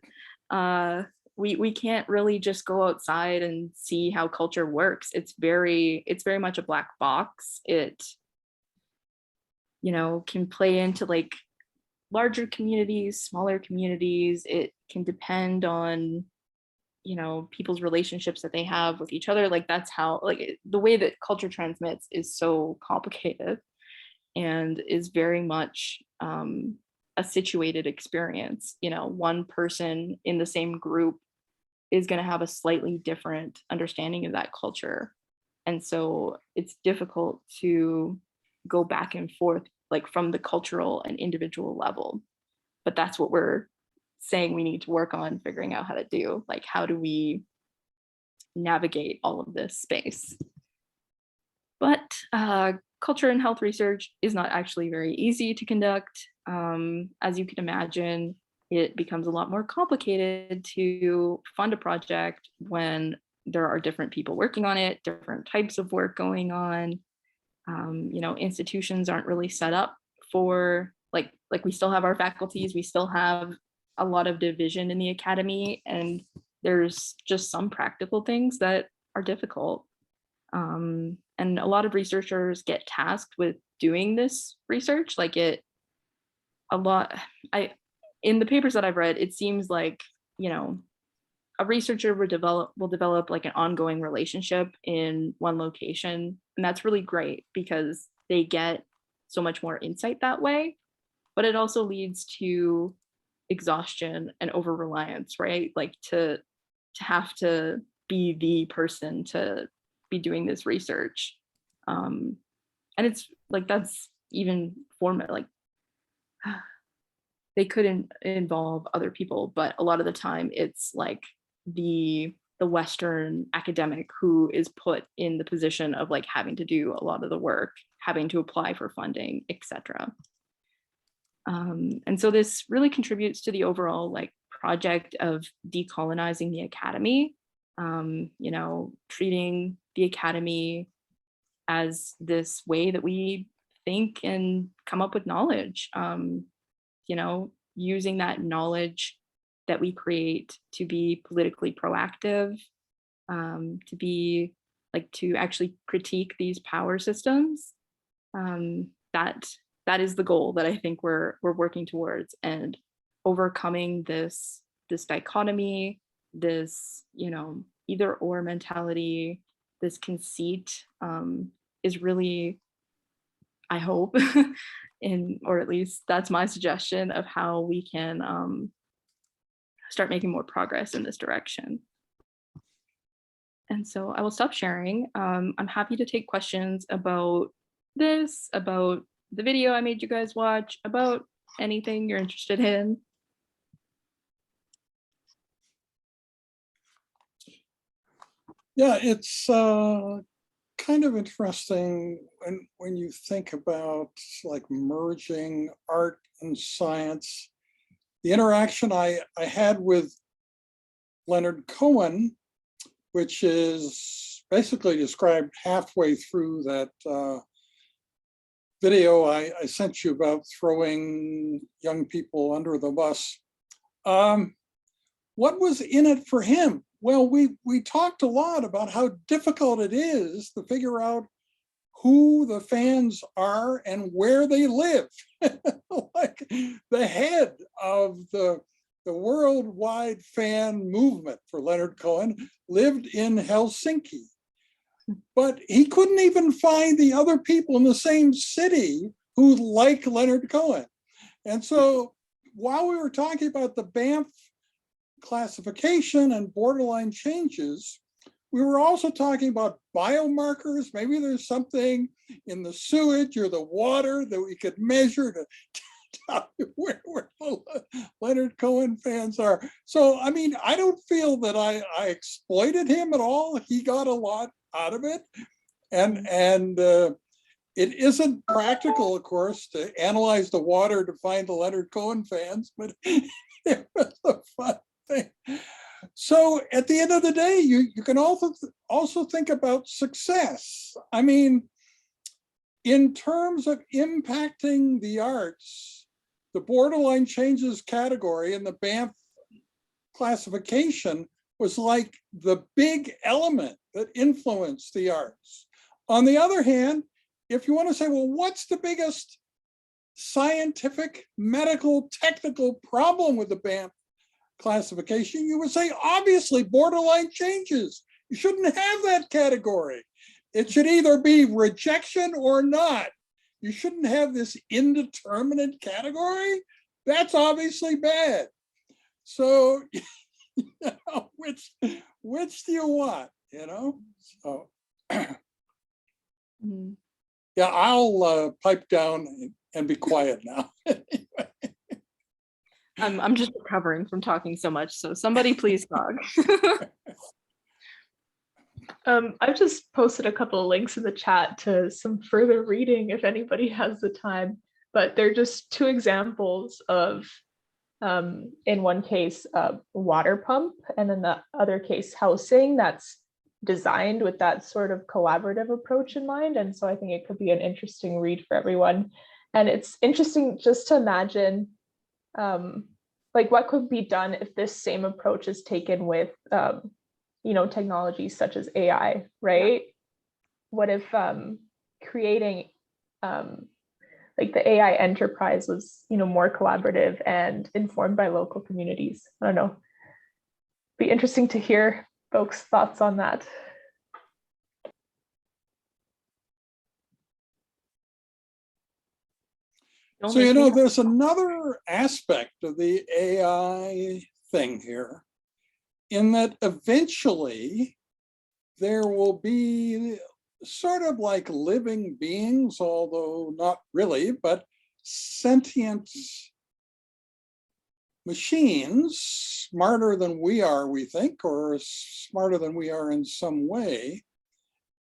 We can't really just go outside and see how culture works. It's very much a black box. It, you know, can play into, like, larger communities, smaller communities. It can depend on, you know, people's relationships that they have with each other. Like, that's how, like, the way that culture transmits is so complicated and is very much a situated experience. You know, one person in the same group is going to have a slightly different understanding of that culture. And so it's difficult to go back and forth, like, from the cultural and individual level. But that's what we're saying we need to work on figuring out how to do. Like, how do we navigate all of this space? But culture and health research is not actually very easy to conduct. As you can imagine, it becomes a lot more complicated to fund a project when there are different people working on it, different types of work going on. You know, institutions aren't really set up for, like we still have our faculties, we still have a lot of division in the academy, and there's just some practical things that are difficult. And a lot of researchers get tasked with doing this research. Like, in the papers that I've read, it seems like, you know, a researcher will develop like an ongoing relationship in one location. And that's really great because they get so much more insight that way. But it also leads to exhaustion and over-reliance, right? Like, to have to be the person to be doing this research. And it's like, that's even like, they couldn't involve other people, but a lot of the time it's like the Western academic who is put in the position of, like, having to do a lot of the work, having to apply for funding, etc. And so this really contributes to the overall, like, project of decolonizing the academy. You know, treating the academy as this way that we think and come up with knowledge. You know, using that knowledge that we create to be politically proactive, to be, like, to actually critique these power systems. That is the goal that I think we're working towards, and overcoming this dichotomy, this, you know, either or mentality, this conceit, is really, I hope, or at least that's my suggestion of how we can start making more progress in this direction. And so I will stop sharing. I'm happy to take questions about this, about the video I made you guys watch, about anything you're interested in. Yeah, it's kind of interesting when you think about, like, merging art and science. The interaction I had with Leonard Cohen, which is basically described halfway through that video I sent you about throwing young people under the bus. What was in it for him? Well, we talked a lot about how difficult it is to figure out who the fans are and where they live. Like the head of the worldwide fan movement for Leonard Cohen lived in Helsinki, but he couldn't even find the other people in the same city who like Leonard Cohen. And so while we were talking about the BAMF classification and borderline changes, we were also talking about biomarkers. Maybe there's something in the sewage or the water that we could measure to tell you where the Leonard Cohen fans are. So, I mean, I don't feel that I exploited him at all. He got a lot out of it. And it isn't practical, of course, to analyze the water to find the Leonard Cohen fans, but it was a fun thing. So at the end of the day, you can also think about success. I mean, in terms of impacting the arts, the borderline changes category in the BAMF classification was like the big element that influenced the arts. On the other hand, if you want to say, well, what's the biggest scientific, medical, technical problem with the BAMF classification, you would say, obviously, borderline changes. You shouldn't have that category. It should either be rejection or not. You shouldn't have this indeterminate category. That's obviously bad. So, you know, which do you want, you know? So, yeah, I'll pipe down and be quiet now. I'm just recovering from talking so much, so somebody please talk. I've just posted a couple of links in the chat to some further reading if anybody has the time, but they're just two examples of, in one case, a water pump, and in the other case, housing that's designed with that sort of collaborative approach in mind. And so I think it could be an interesting read for everyone. And it's interesting just to imagine like what could be done if this same approach is taken with you know, technologies such as AI, right? Yeah. What if creating like the AI enterprise was, you know, more collaborative and informed by local communities? I don't know. Be interesting to hear folks' thoughts on that. So, you know, there's another aspect of the AI thing here, in that eventually there will be sort of like living beings, although not really, but sentient machines, smarter than we are, we think, or smarter than we are in some way.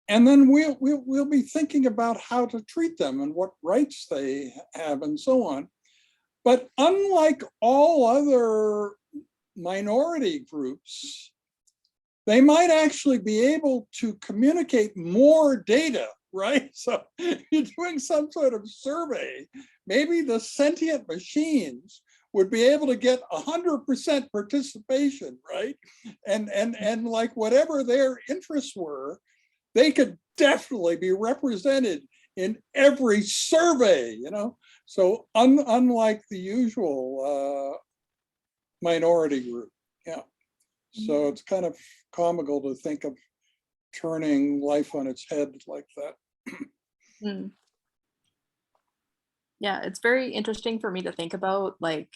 And then we'll be thinking about how to treat them and what rights they have and so on. But unlike all other minority groups, they might actually be able to communicate more data, right? So you're doing some sort of survey, maybe the sentient machines would be able to get 100% participation, right? And like whatever their interests were, they could definitely be represented in every survey, you know? So unlike the usual minority group, yeah. So it's kind of comical to think of turning life on its head like that. Yeah, it's very interesting for me to think about, like,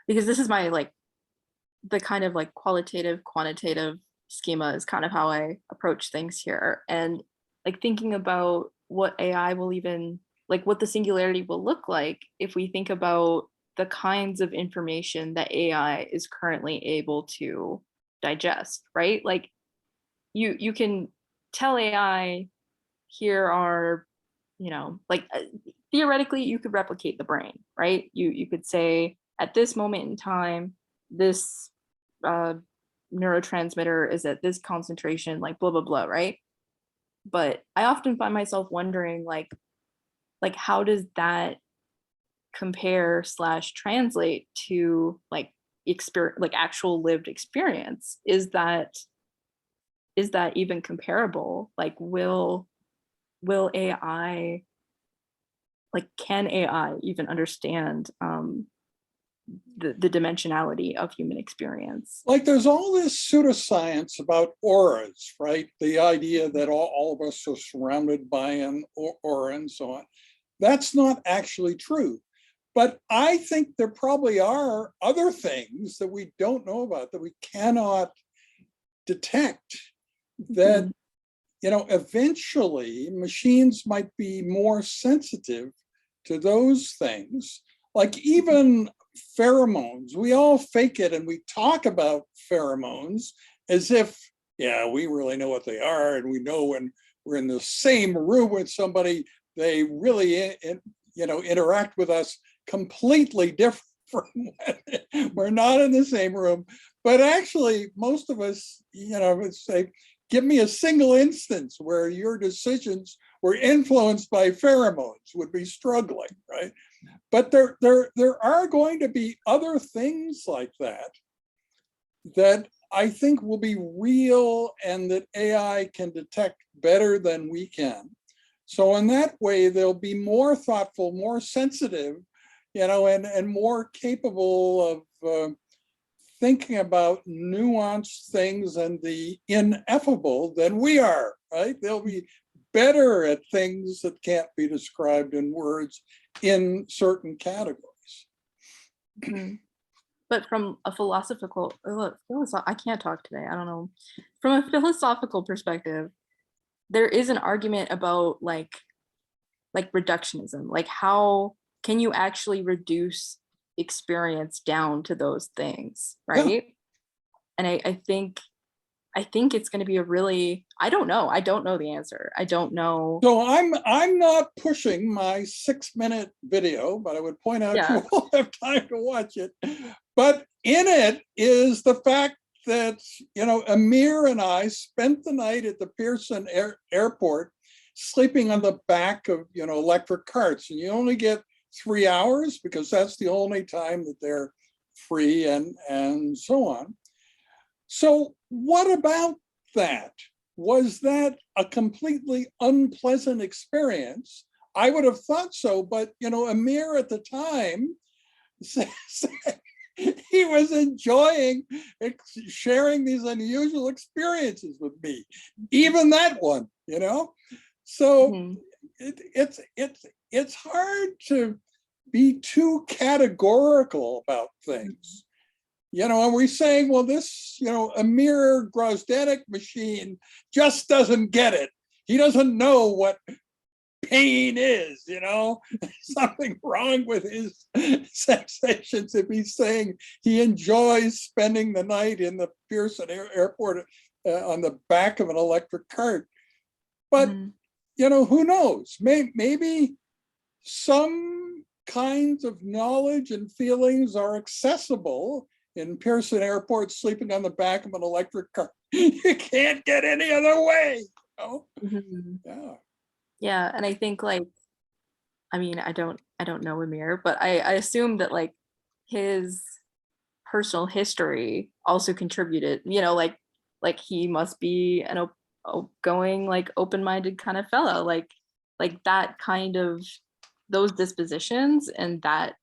because this is my, like, the kind of like qualitative, quantitative schema is kind of how I approach things here. And like thinking about what AI will even, like what the singularity will look like if we think about the kinds of information that AI is currently able to digest, right? Like you can tell AI, here are, you know, like theoretically you could replicate the brain, right? You could say at this moment in time, this neurotransmitter is at this concentration, like blah, blah, blah, right? but I often find myself wondering, like how does that compare / translate to like actual lived experience? Is that even comparable? Like, will AI, like, can AI even understand the dimensionality of human experience? Like, there's all this pseudoscience about auras, right? The idea that all of us are surrounded by an aura and so on. That's not actually true. But I think there probably are other things that we don't know about, that we cannot detect, that, you know, eventually machines might be more sensitive to those things. Like even pheromones, we all fake it and we talk about pheromones as if, yeah, we really know what they are, and we know when we're in the same room with somebody, they really, you know, interact with us completely different from when we're not in the same room. But actually, most of us, you know, would say, give me a single instance where your decisions were influenced by pheromones, would be struggling, right? But there are going to be other things like that that I think will be real and that AI can detect better than we can. So in that way, they'll be more thoughtful, more sensitive, you know, and more capable of thinking about nuanced things and the ineffable than we are, right? They'll be better at things that can't be described in words in certain categories. Mm-hmm. But from a philosophical, I can't talk today, I don't know. From a philosophical perspective, there is an argument about like reductionism, like how can you actually reduce experience down to those things, right? Yeah. And I think it's going to be a really, I don't know the answer. I don't know. So I'm not pushing my 6-minute video, but I would point out you all have time to watch it. But in it is the fact that, you know, Amir and I spent the night at the Pearson Airport sleeping on the back of, you know, electric carts, and you only get 3 hours because that's the only time that they're free and so on. So what about that? Was that a completely unpleasant experience? I would have thought so, but, you know, Amir at the time said he was enjoying sharing these unusual experiences with me, even that one, you know? So it's hard to be too categorical about things. You know, and we're saying, well, this, you know, Amir Grozdenik machine just doesn't get it. He doesn't know what pain is, you know, something wrong with his sensations if he's saying he enjoys spending the night in the Pearson Airport on the back of an electric cart. But, you know, who knows? Maybe some kinds of knowledge and feelings are accessible in Pearson Airport, sleeping on the back of an electric car. You can't get any other way. You know? Yeah, and I think, like, I mean, I don't know Amir, but I assume that like his personal history also contributed. You know, like he must be an outgoing, like open-minded kind of fellow, like that kind of those dispositions, and that,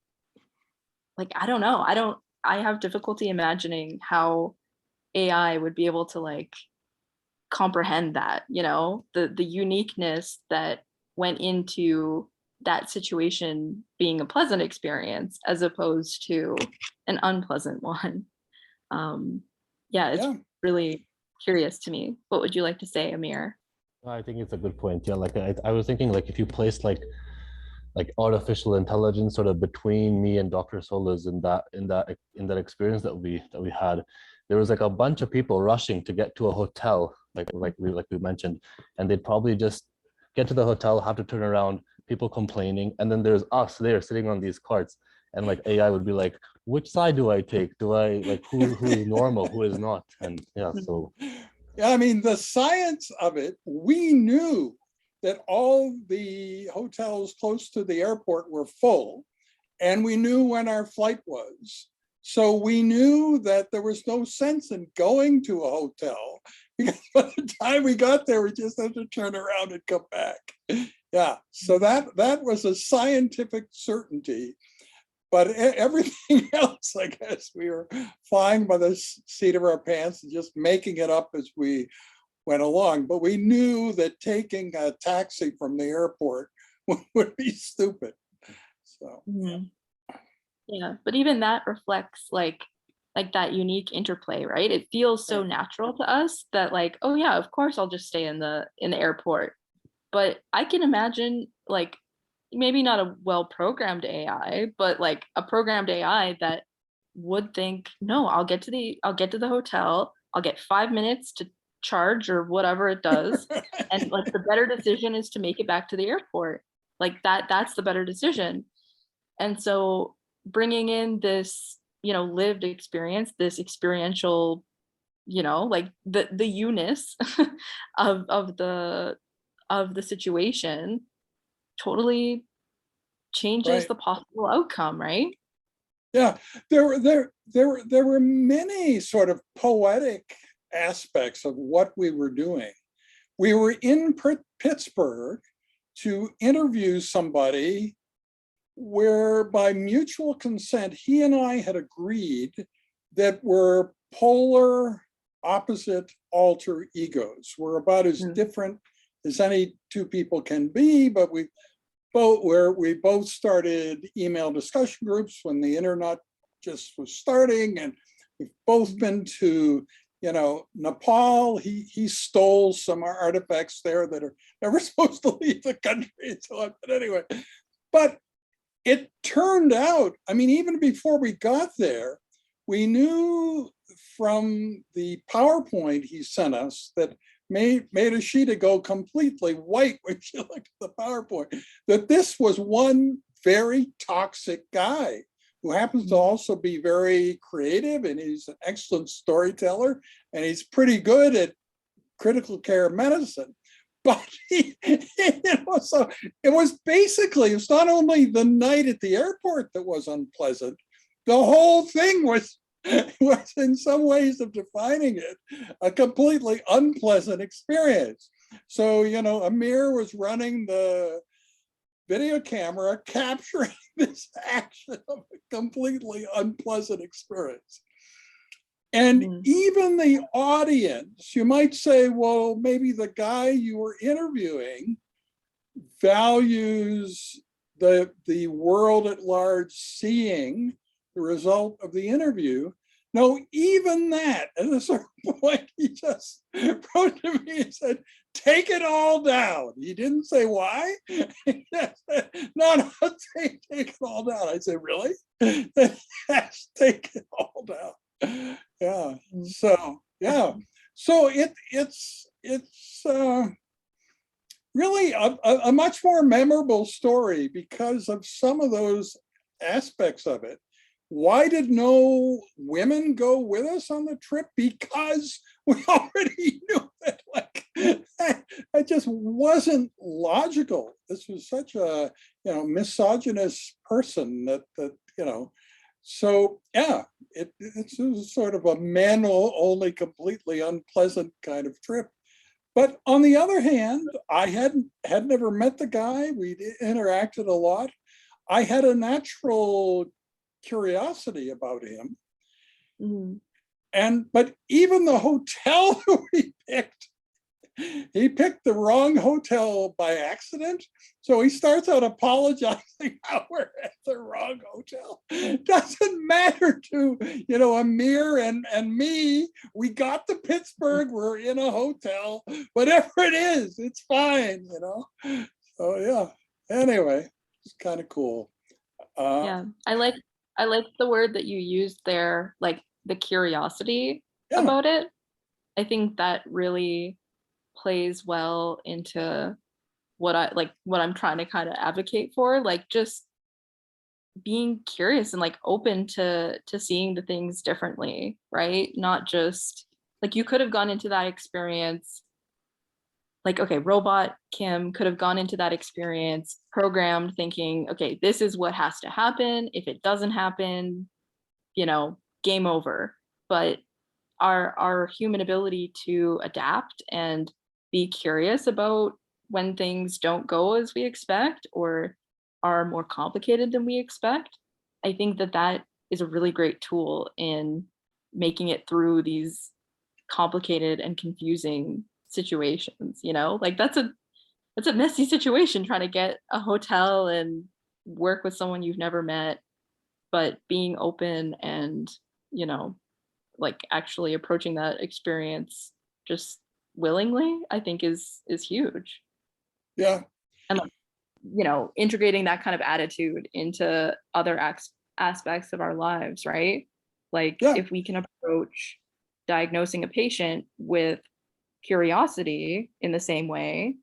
like, I don't know. I have difficulty imagining how AI would be able to like comprehend that, you know, the uniqueness that went into that situation being a pleasant experience as opposed to an unpleasant one. It's really curious to me. What would you like to say, Amir? I think it's a good point. Yeah, like I was thinking, like if you place like artificial intelligence sort of between me and Dr. Solis in that experience that we had, there was like a bunch of people rushing to get to a hotel, like we mentioned, and they'd probably just get to the hotel, have to turn around, people complaining, and then there's us there sitting on these carts, and like AI would be like, which side do I take? Do I like who is normal, who is not? And yeah, so I mean, the science of it, we knew that all the hotels close to the airport were full, and we knew when our flight was. So we knew that there was no sense in going to a hotel, because by the time we got there, we just had to turn around and come back. Yeah, so that was a scientific certainty. But everything else, I guess, we were flying by the seat of our pants and just making it up as we went along. But we knew that taking a taxi from the airport would be stupid. So yeah, but even that reflects like that unique interplay, right? It feels so natural to us that like, oh yeah, of course I'll just stay in the airport. But I can imagine like maybe not a well-programmed AI, but like a programmed AI that would think, no, I'll get to the hotel, I'll get 5 minutes to charge or whatever it does. And like the better decision is to make it back to the airport. Like that's the better decision. And so bringing in this, lived experience, this experiential, like the you-ness of the situation totally changes right. the possible outcome, right? Yeah, there were many sort of poetic aspects of what we were doing. We were in Pittsburgh to interview somebody where by mutual consent, he and I had agreed that we're polar opposite alter egos. We're about as different as any two people can be, but we both started email discussion groups when the internet just was starting, and we've both been to Nepal. He stole some artifacts there that are never supposed to leave the country and so on. But anyway, but it turned out, I mean, even before we got there, we knew from the PowerPoint he sent us that made Ashita go completely white when she looked at the PowerPoint, that this was one very toxic guy who happens to also be very creative, and he's an excellent storyteller, and he's pretty good at critical care medicine. But so it was basically, it's not only the night at the airport that was unpleasant, the whole thing was in some ways of defining it, a completely unpleasant experience. So, Amir was running the video camera, capturing this action of a completely unpleasant experience. And even the audience, you might say, well, maybe the guy you were interviewing values the world at large seeing the result of the interview. No, even that, at a certain point, he just wrote to me and said, take it all down. He didn't say why. He just said, no, take it all down. I said, really? Yes, take it all down. Yeah. So yeah. So it's really a much more memorable story because of some of those aspects of it. Why did no women go with us on the trip? Because we already knew that, that just wasn't logical. This was such a misogynist person that so yeah, it's sort of a men-only, completely unpleasant kind of trip. But on the other hand, I had never met the guy. We'd interacted a lot. I had a natural curiosity about him. But even the hotel we picked, he picked the wrong hotel by accident. So he starts out apologizing how we're at the wrong hotel. Doesn't matter to, Amir and me. We got to Pittsburgh, we're in a hotel, whatever it is, it's fine, So yeah, anyway, it's kind of cool. Yeah, I like the word that you used there, like the curiosity about it. I think that really plays well into what I'm trying to kind of advocate for, like just being curious and like open to seeing the things differently, right? Not just like you could have gone into that experience, like, okay, robot Kim could have gone into that experience programmed thinking, okay, this is what has to happen. If it doesn't happen, game over. But our human ability to adapt and be curious about when things don't go as we expect or are more complicated than we expect, I think that is a really great tool in making it through these complicated and confusing situations. Like that's a messy situation, trying to get a hotel and work with someone you've never met, but being open and like actually approaching that experience just willingly, I think is huge. Yeah. And integrating that kind of attitude into other aspects of our lives, right? Like if we can approach diagnosing a patient with curiosity in the same way,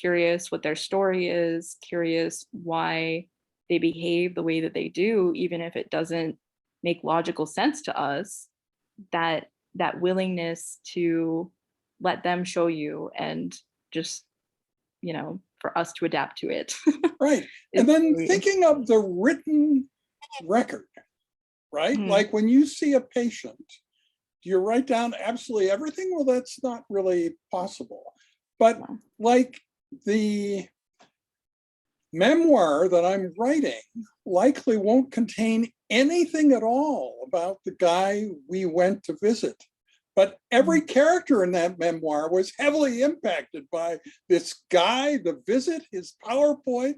curious what their story is, curious why they behave the way that they do, even if it doesn't make logical sense to us, that willingness to let them show you and just, for us to adapt to it. Right. And then thinking of the written record, right? Mm-hmm. Like when you see a patient, do you write down absolutely everything? Well, that's not really possible. But like the memoir that I'm writing likely won't contain anything at all about the guy we went to visit. But every character in that memoir was heavily impacted by this guy, the visit, his PowerPoint.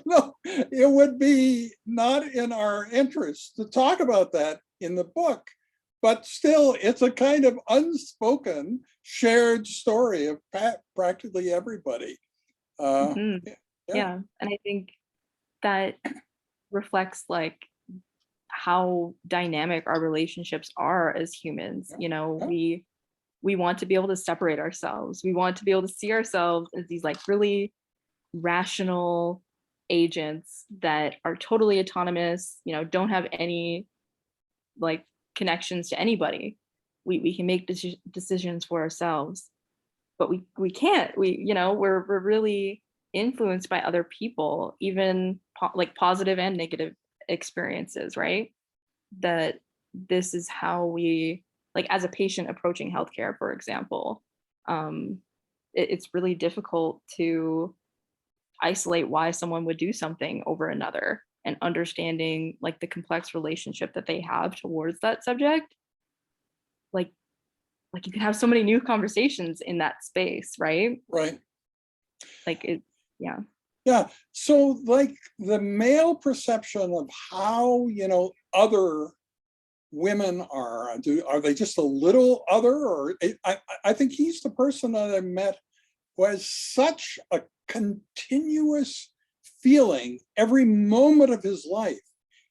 No, it would be not in our interest to talk about that in the book, but still it's a kind of unspoken shared story of practically everybody. Yeah, and I think that reflects like how dynamic our relationships are as humans. We want to be able to separate ourselves. We want to be able to see ourselves as these like really rational agents that are totally autonomous, don't have any like connections to anybody. We can make decisions for ourselves, but we can't. We're really influenced by other people, even like positive and negative experiences, right? That this is how we, like as a patient approaching healthcare, for example, it's really difficult to isolate why someone would do something over another, and understanding like the complex relationship that they have towards that subject. Like you can have so many new conversations in that space, right? Right. Like it, yeah. Yeah. So like the male perception of how, other women are they just a little other? Or I think he's the person that I met who has such a continuous feeling every moment of his life.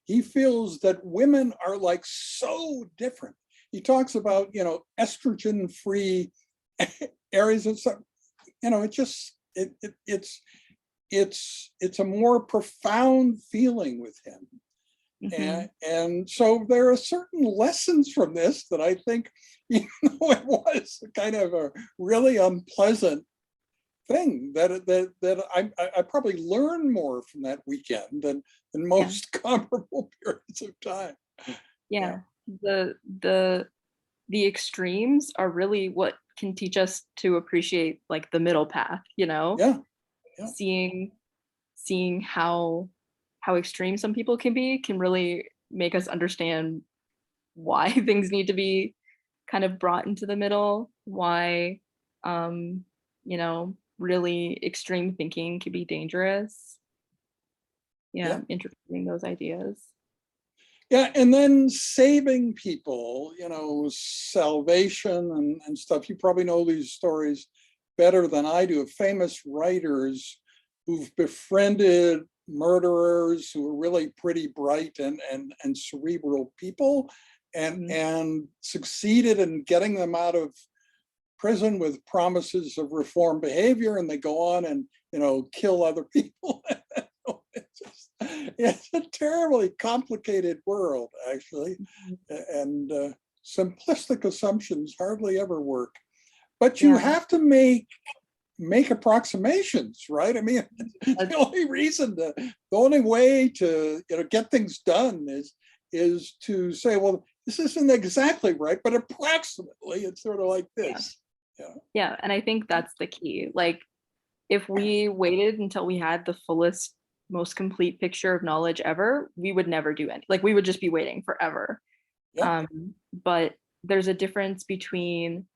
He feels that women are like so different. He talks about, estrogen-free areas and stuff. It's a more profound feeling with him. Mm-hmm. And so there are certain lessons from this that I think, it was kind of a really unpleasant thing that I probably learned more from that weekend than most comparable periods of time. Yeah. The extremes are really what can teach us to appreciate like the middle path, Yeah. Seeing how extreme some people can be can really make us understand why things need to be kind of brought into the middle, why really extreme thinking can be dangerous. Introducing those ideas. Yeah, and then saving people, salvation and stuff. You probably know these stories better than I do, of famous writers who've befriended murderers who are really pretty bright and cerebral people, and succeeded in getting them out of prison with promises of reform behavior, and they go on and kill other people. It's a terribly complicated world, actually, and simplistic assumptions hardly ever work. But you have to make approximations, right? I mean, the only way to get things done is to say, well, this isn't exactly right, but approximately it's sort of like this. Yeah, and I think that's the key. Like, if we waited until we had the fullest, most complete picture of knowledge ever, we would never do any. Like, we would just be waiting forever. Yeah. But there's a difference between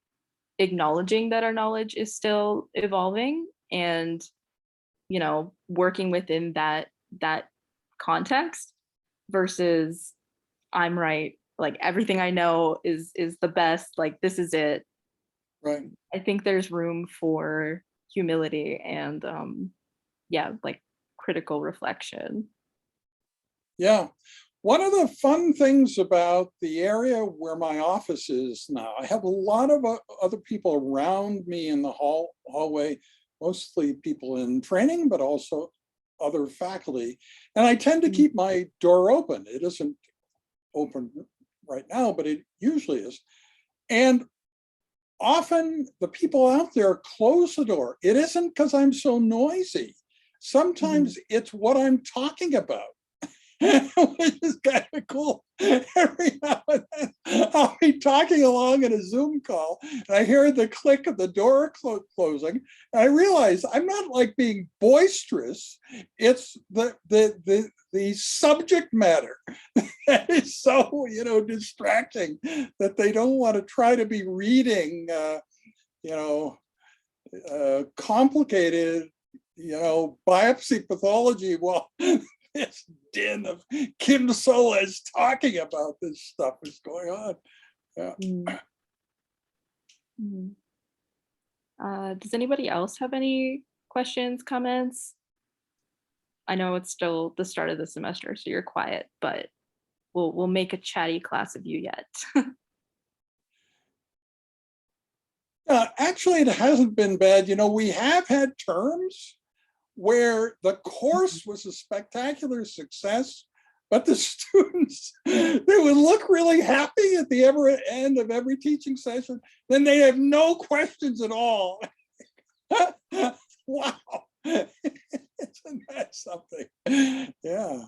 acknowledging that our knowledge is still evolving and, working within that context versus I'm right, like everything I know is the best, like this is it. Right. I think there's room for humility and like critical reflection. Yeah. One of the fun things about the area where my office is now, I have a lot of other people around me in the hallway, mostly people in training, but also other faculty. And I tend to keep my door open. It isn't open right now, but it usually is. And often the people out there close the door. It isn't because I'm so noisy. Sometimes it's what I'm talking about. Which is kind of cool. Every now and then I'll be talking along in a Zoom call and I hear the click of the door closing. And I realize I'm not like being boisterous. It's the subject matter that is so distracting that they don't want to try to be reading complicated biopsy pathology while this din of Kim Solas talking about this stuff is going on. Yeah. Does anybody else have any questions, comments? I know it's still the start of the semester, so you're quiet, but we'll make a chatty class of you yet. Actually, it hasn't been bad. We have had terms where the course was a spectacular success, but the students, they would look really happy at the end of every teaching session. Then they have no questions at all. Wow. Isn't that something? Yeah.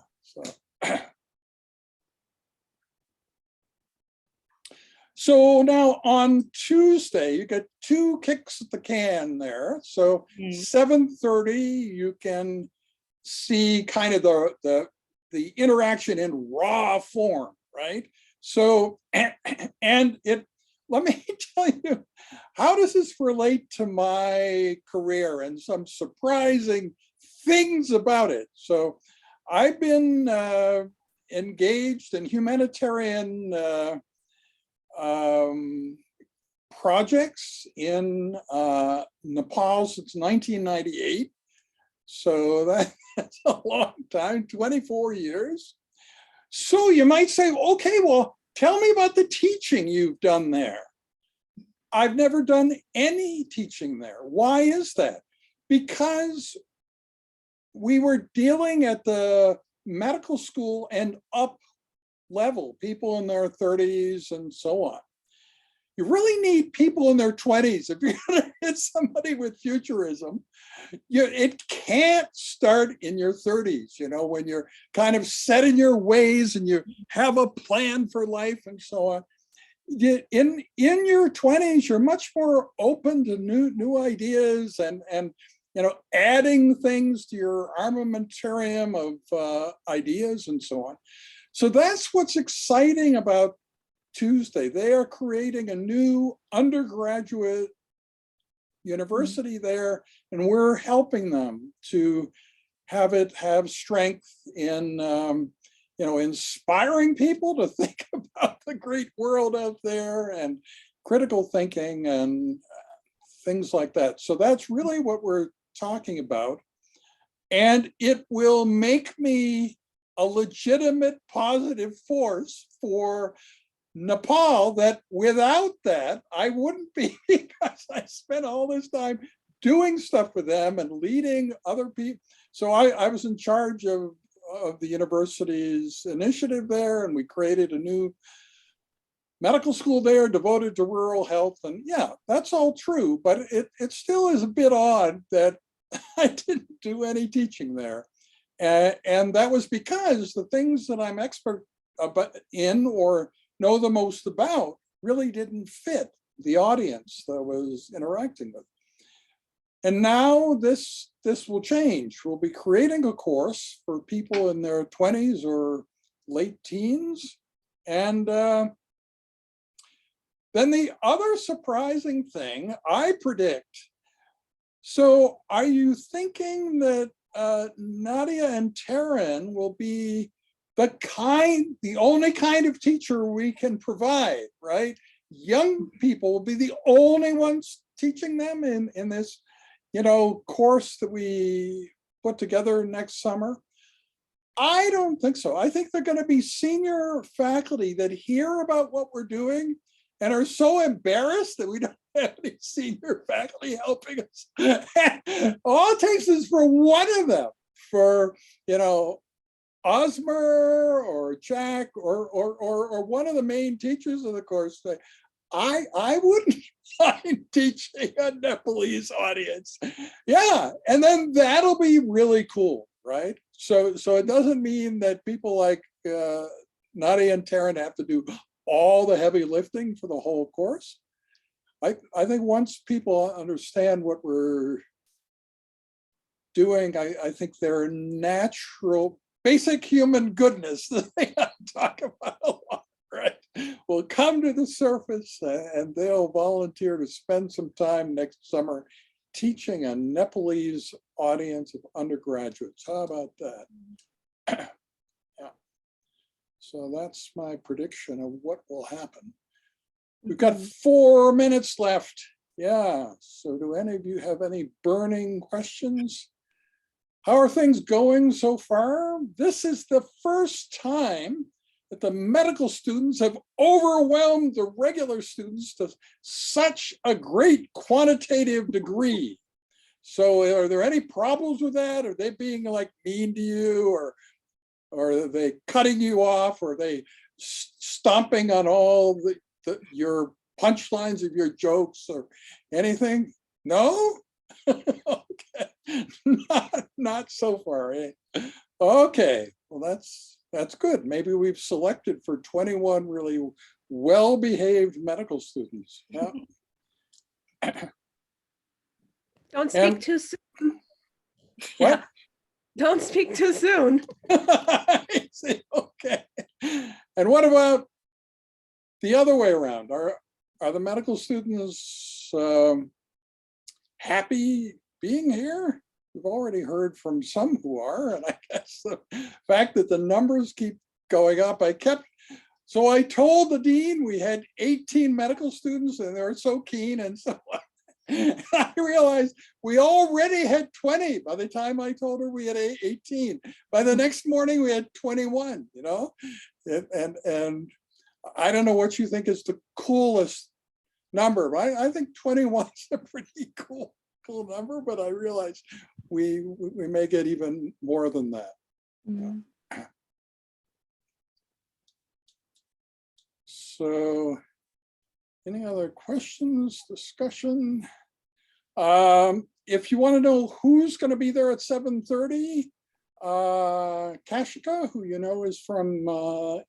So now on Tuesday, you get 2 kicks at the can there. So 7:30, you can see kind of the interaction in raw form, right? So, and let me tell you, how does this relate to my career and some surprising things about it? So I've been engaged in humanitarian projects in Nepal since 1998. So that's a long time, 24 years. So you might say, okay, well, tell me about the teaching you've done there. I've never done any teaching there. Why is that? Because we were dealing at the medical school and up level, people in their 30s and so on. You really need people in their 20s. If you're going to hit somebody with futurism, it can't start in your 30s, when you're kind of set in your ways and you have a plan for life and so on. In your 20s, you're much more open to new ideas and adding things to your armamentarium of ideas and so on. So that's what's exciting about Tuesday. They are creating a new undergraduate university there, and we're helping them to have strength in inspiring people to think about the great world out there and critical thinking and things like that. So that's really what we're talking about. And it will make me a legitimate positive force for Nepal that without that, I wouldn't be, because I spent all this time doing stuff with them and leading other people. So I was in charge of of the university's initiative there, and we created a new medical school there devoted to rural health. And yeah, that's all true, but it still is a bit odd that I didn't do any teaching there. And that was because the things that I'm expert in or know the most about really didn't fit the audience that I was interacting with. And now this will change. We'll be creating a course for people in their 20s or late teens. And then the other surprising thing I predict. So are you thinking that Nadia and Taryn will be the only kind of teacher we can provide, right? Young people will be the only ones teaching them in this, course that we put together next summer? I don't think so. I think they're going to be senior faculty that hear about what we're doing and are so embarrassed that we don't have any senior faculty helping us. All it takes is for one of them, for, Osmer or Jack or one of the main teachers of the course say, I wouldn't mind teaching a Nepalese audience. Yeah, and then that'll be really cool, right? So it doesn't mean that people like Nadia and Taryn have to do all the heavy lifting for the whole course. I think once people understand what we're doing, I think their natural, basic human goodness, the thing I talk about a lot, right, will come to the surface, and they'll volunteer to spend some time next summer teaching a Nepalese audience of undergraduates. How about that? Yeah. So that's my prediction of what will happen. We've got 4 minutes left. Yeah. So do any of you have any burning questions? How are things going so far? This is the first time that the medical students have overwhelmed the regular students to such a great quantitative degree. So are there any problems with that? Are they being like mean to you, or are they cutting you off? Or are they stomping on all your punchlines of your jokes or anything? No? Okay, not so far. Eh? Okay, well that's good. Maybe we've selected for 21 really well-behaved medical students. Yeah. Don't speak too soon. What? Don't speak too soon. I see. Okay. And what about the other way around? Are the medical students happy being here? We've already heard from some who are, and I guess the fact that the numbers keep going up, so I told the dean we had 18 medical students and they were so keen, and so I realized we already had 20 by the time I told her we had 18. By the next morning we had 21, and I don't know what you think is the coolest number, but I think 21 is a pretty cool number, but I realize we may get even more than that. Mm-hmm. Yeah. So any other questions, discussion? If you want to know who's going to be there at 7:30, Kashika, who is from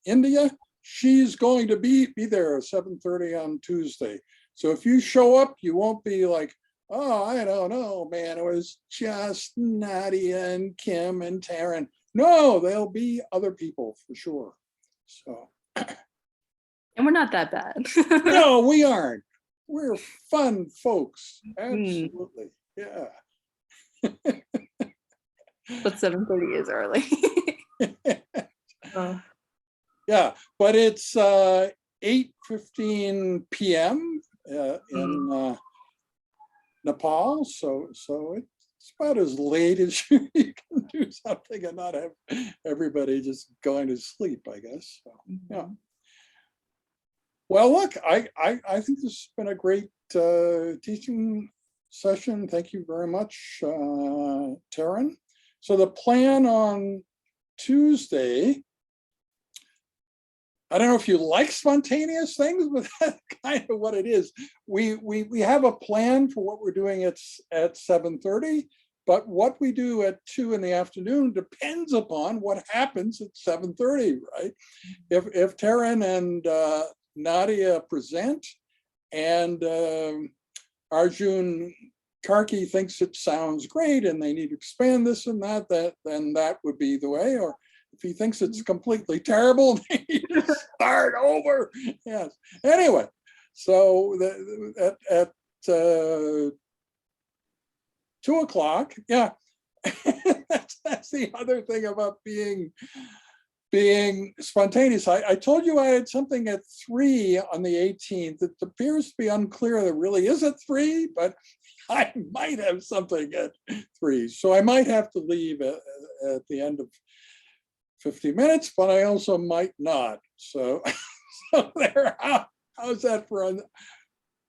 India, she's going to be there at 7:30 on Tuesday. So if you show up, you won't be like, oh, I don't know, man, it was just Nadia and Kim and Taryn. No, there'll be other people for sure. So. And we're not that bad. No, we aren't. We're fun folks. Absolutely. Yeah. But 7:30 is early. Yeah, but it's 8:15 p.m. In Nepal, so it's about as late as you can do something and not have everybody just going to sleep, I guess. So, yeah. Well, look, I think this has been a great teaching session. Thank you very much, Taryn. So the plan on Tuesday, I don't know if you like spontaneous things, but that's kind of what it is. We have a plan for what we're doing at 7:30, but what we do at 2 in the afternoon depends upon what happens at 7:30, right? If Taryn and Nadia present and Arjun Karki thinks it sounds great and they need to expand this and that, then that would be the way. Or if he thinks it's completely terrible, they need to start over. Yes. Anyway, so at 2 o'clock, yeah, that's the other thing about being spontaneous. I told you I had something at 3 on the 18th. It appears to be unclear that it really is at 3, but I might have something at 3. So I might have to leave at the end of 50 minutes, but I also might not. So, there, how's that for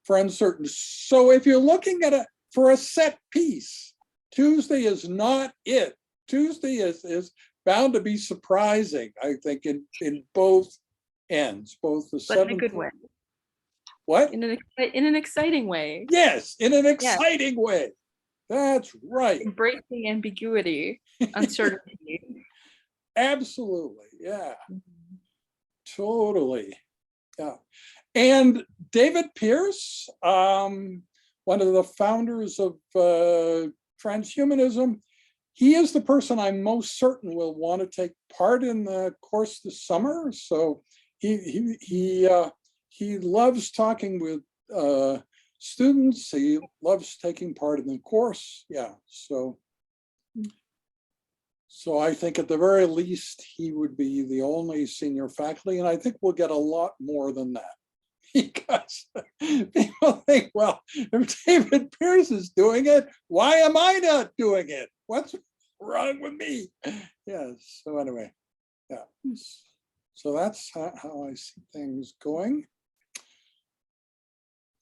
uncertain? So if you're looking at for a set piece, Tuesday is not it. Tuesday is bound to be surprising, I think, in both ends, both the But in a good way. What? In an exciting way. Yes, in an exciting way. That's right. Embracing ambiguity, uncertainty. Absolutely, yeah. Totally, yeah. And David Pierce, one of the founders of transhumanism, he is the person I'm most certain will want to take part in the course this summer. So he loves talking with students. He loves taking part in the course. Yeah. So I think at the very least he would be the only senior faculty, and I think we'll get a lot more than that. Because people think, well, if David Pierce is doing it, why am I not doing it? What's wrong with me? Yes. So anyway, yeah. So that's how I see things going.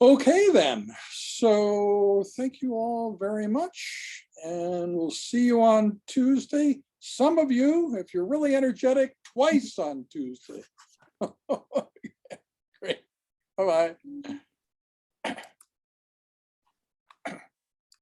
Okay, then. So thank you all very much, and we'll see you on Tuesday. Some of you, if you're really energetic, twice on Tuesday. Great. Bye-bye.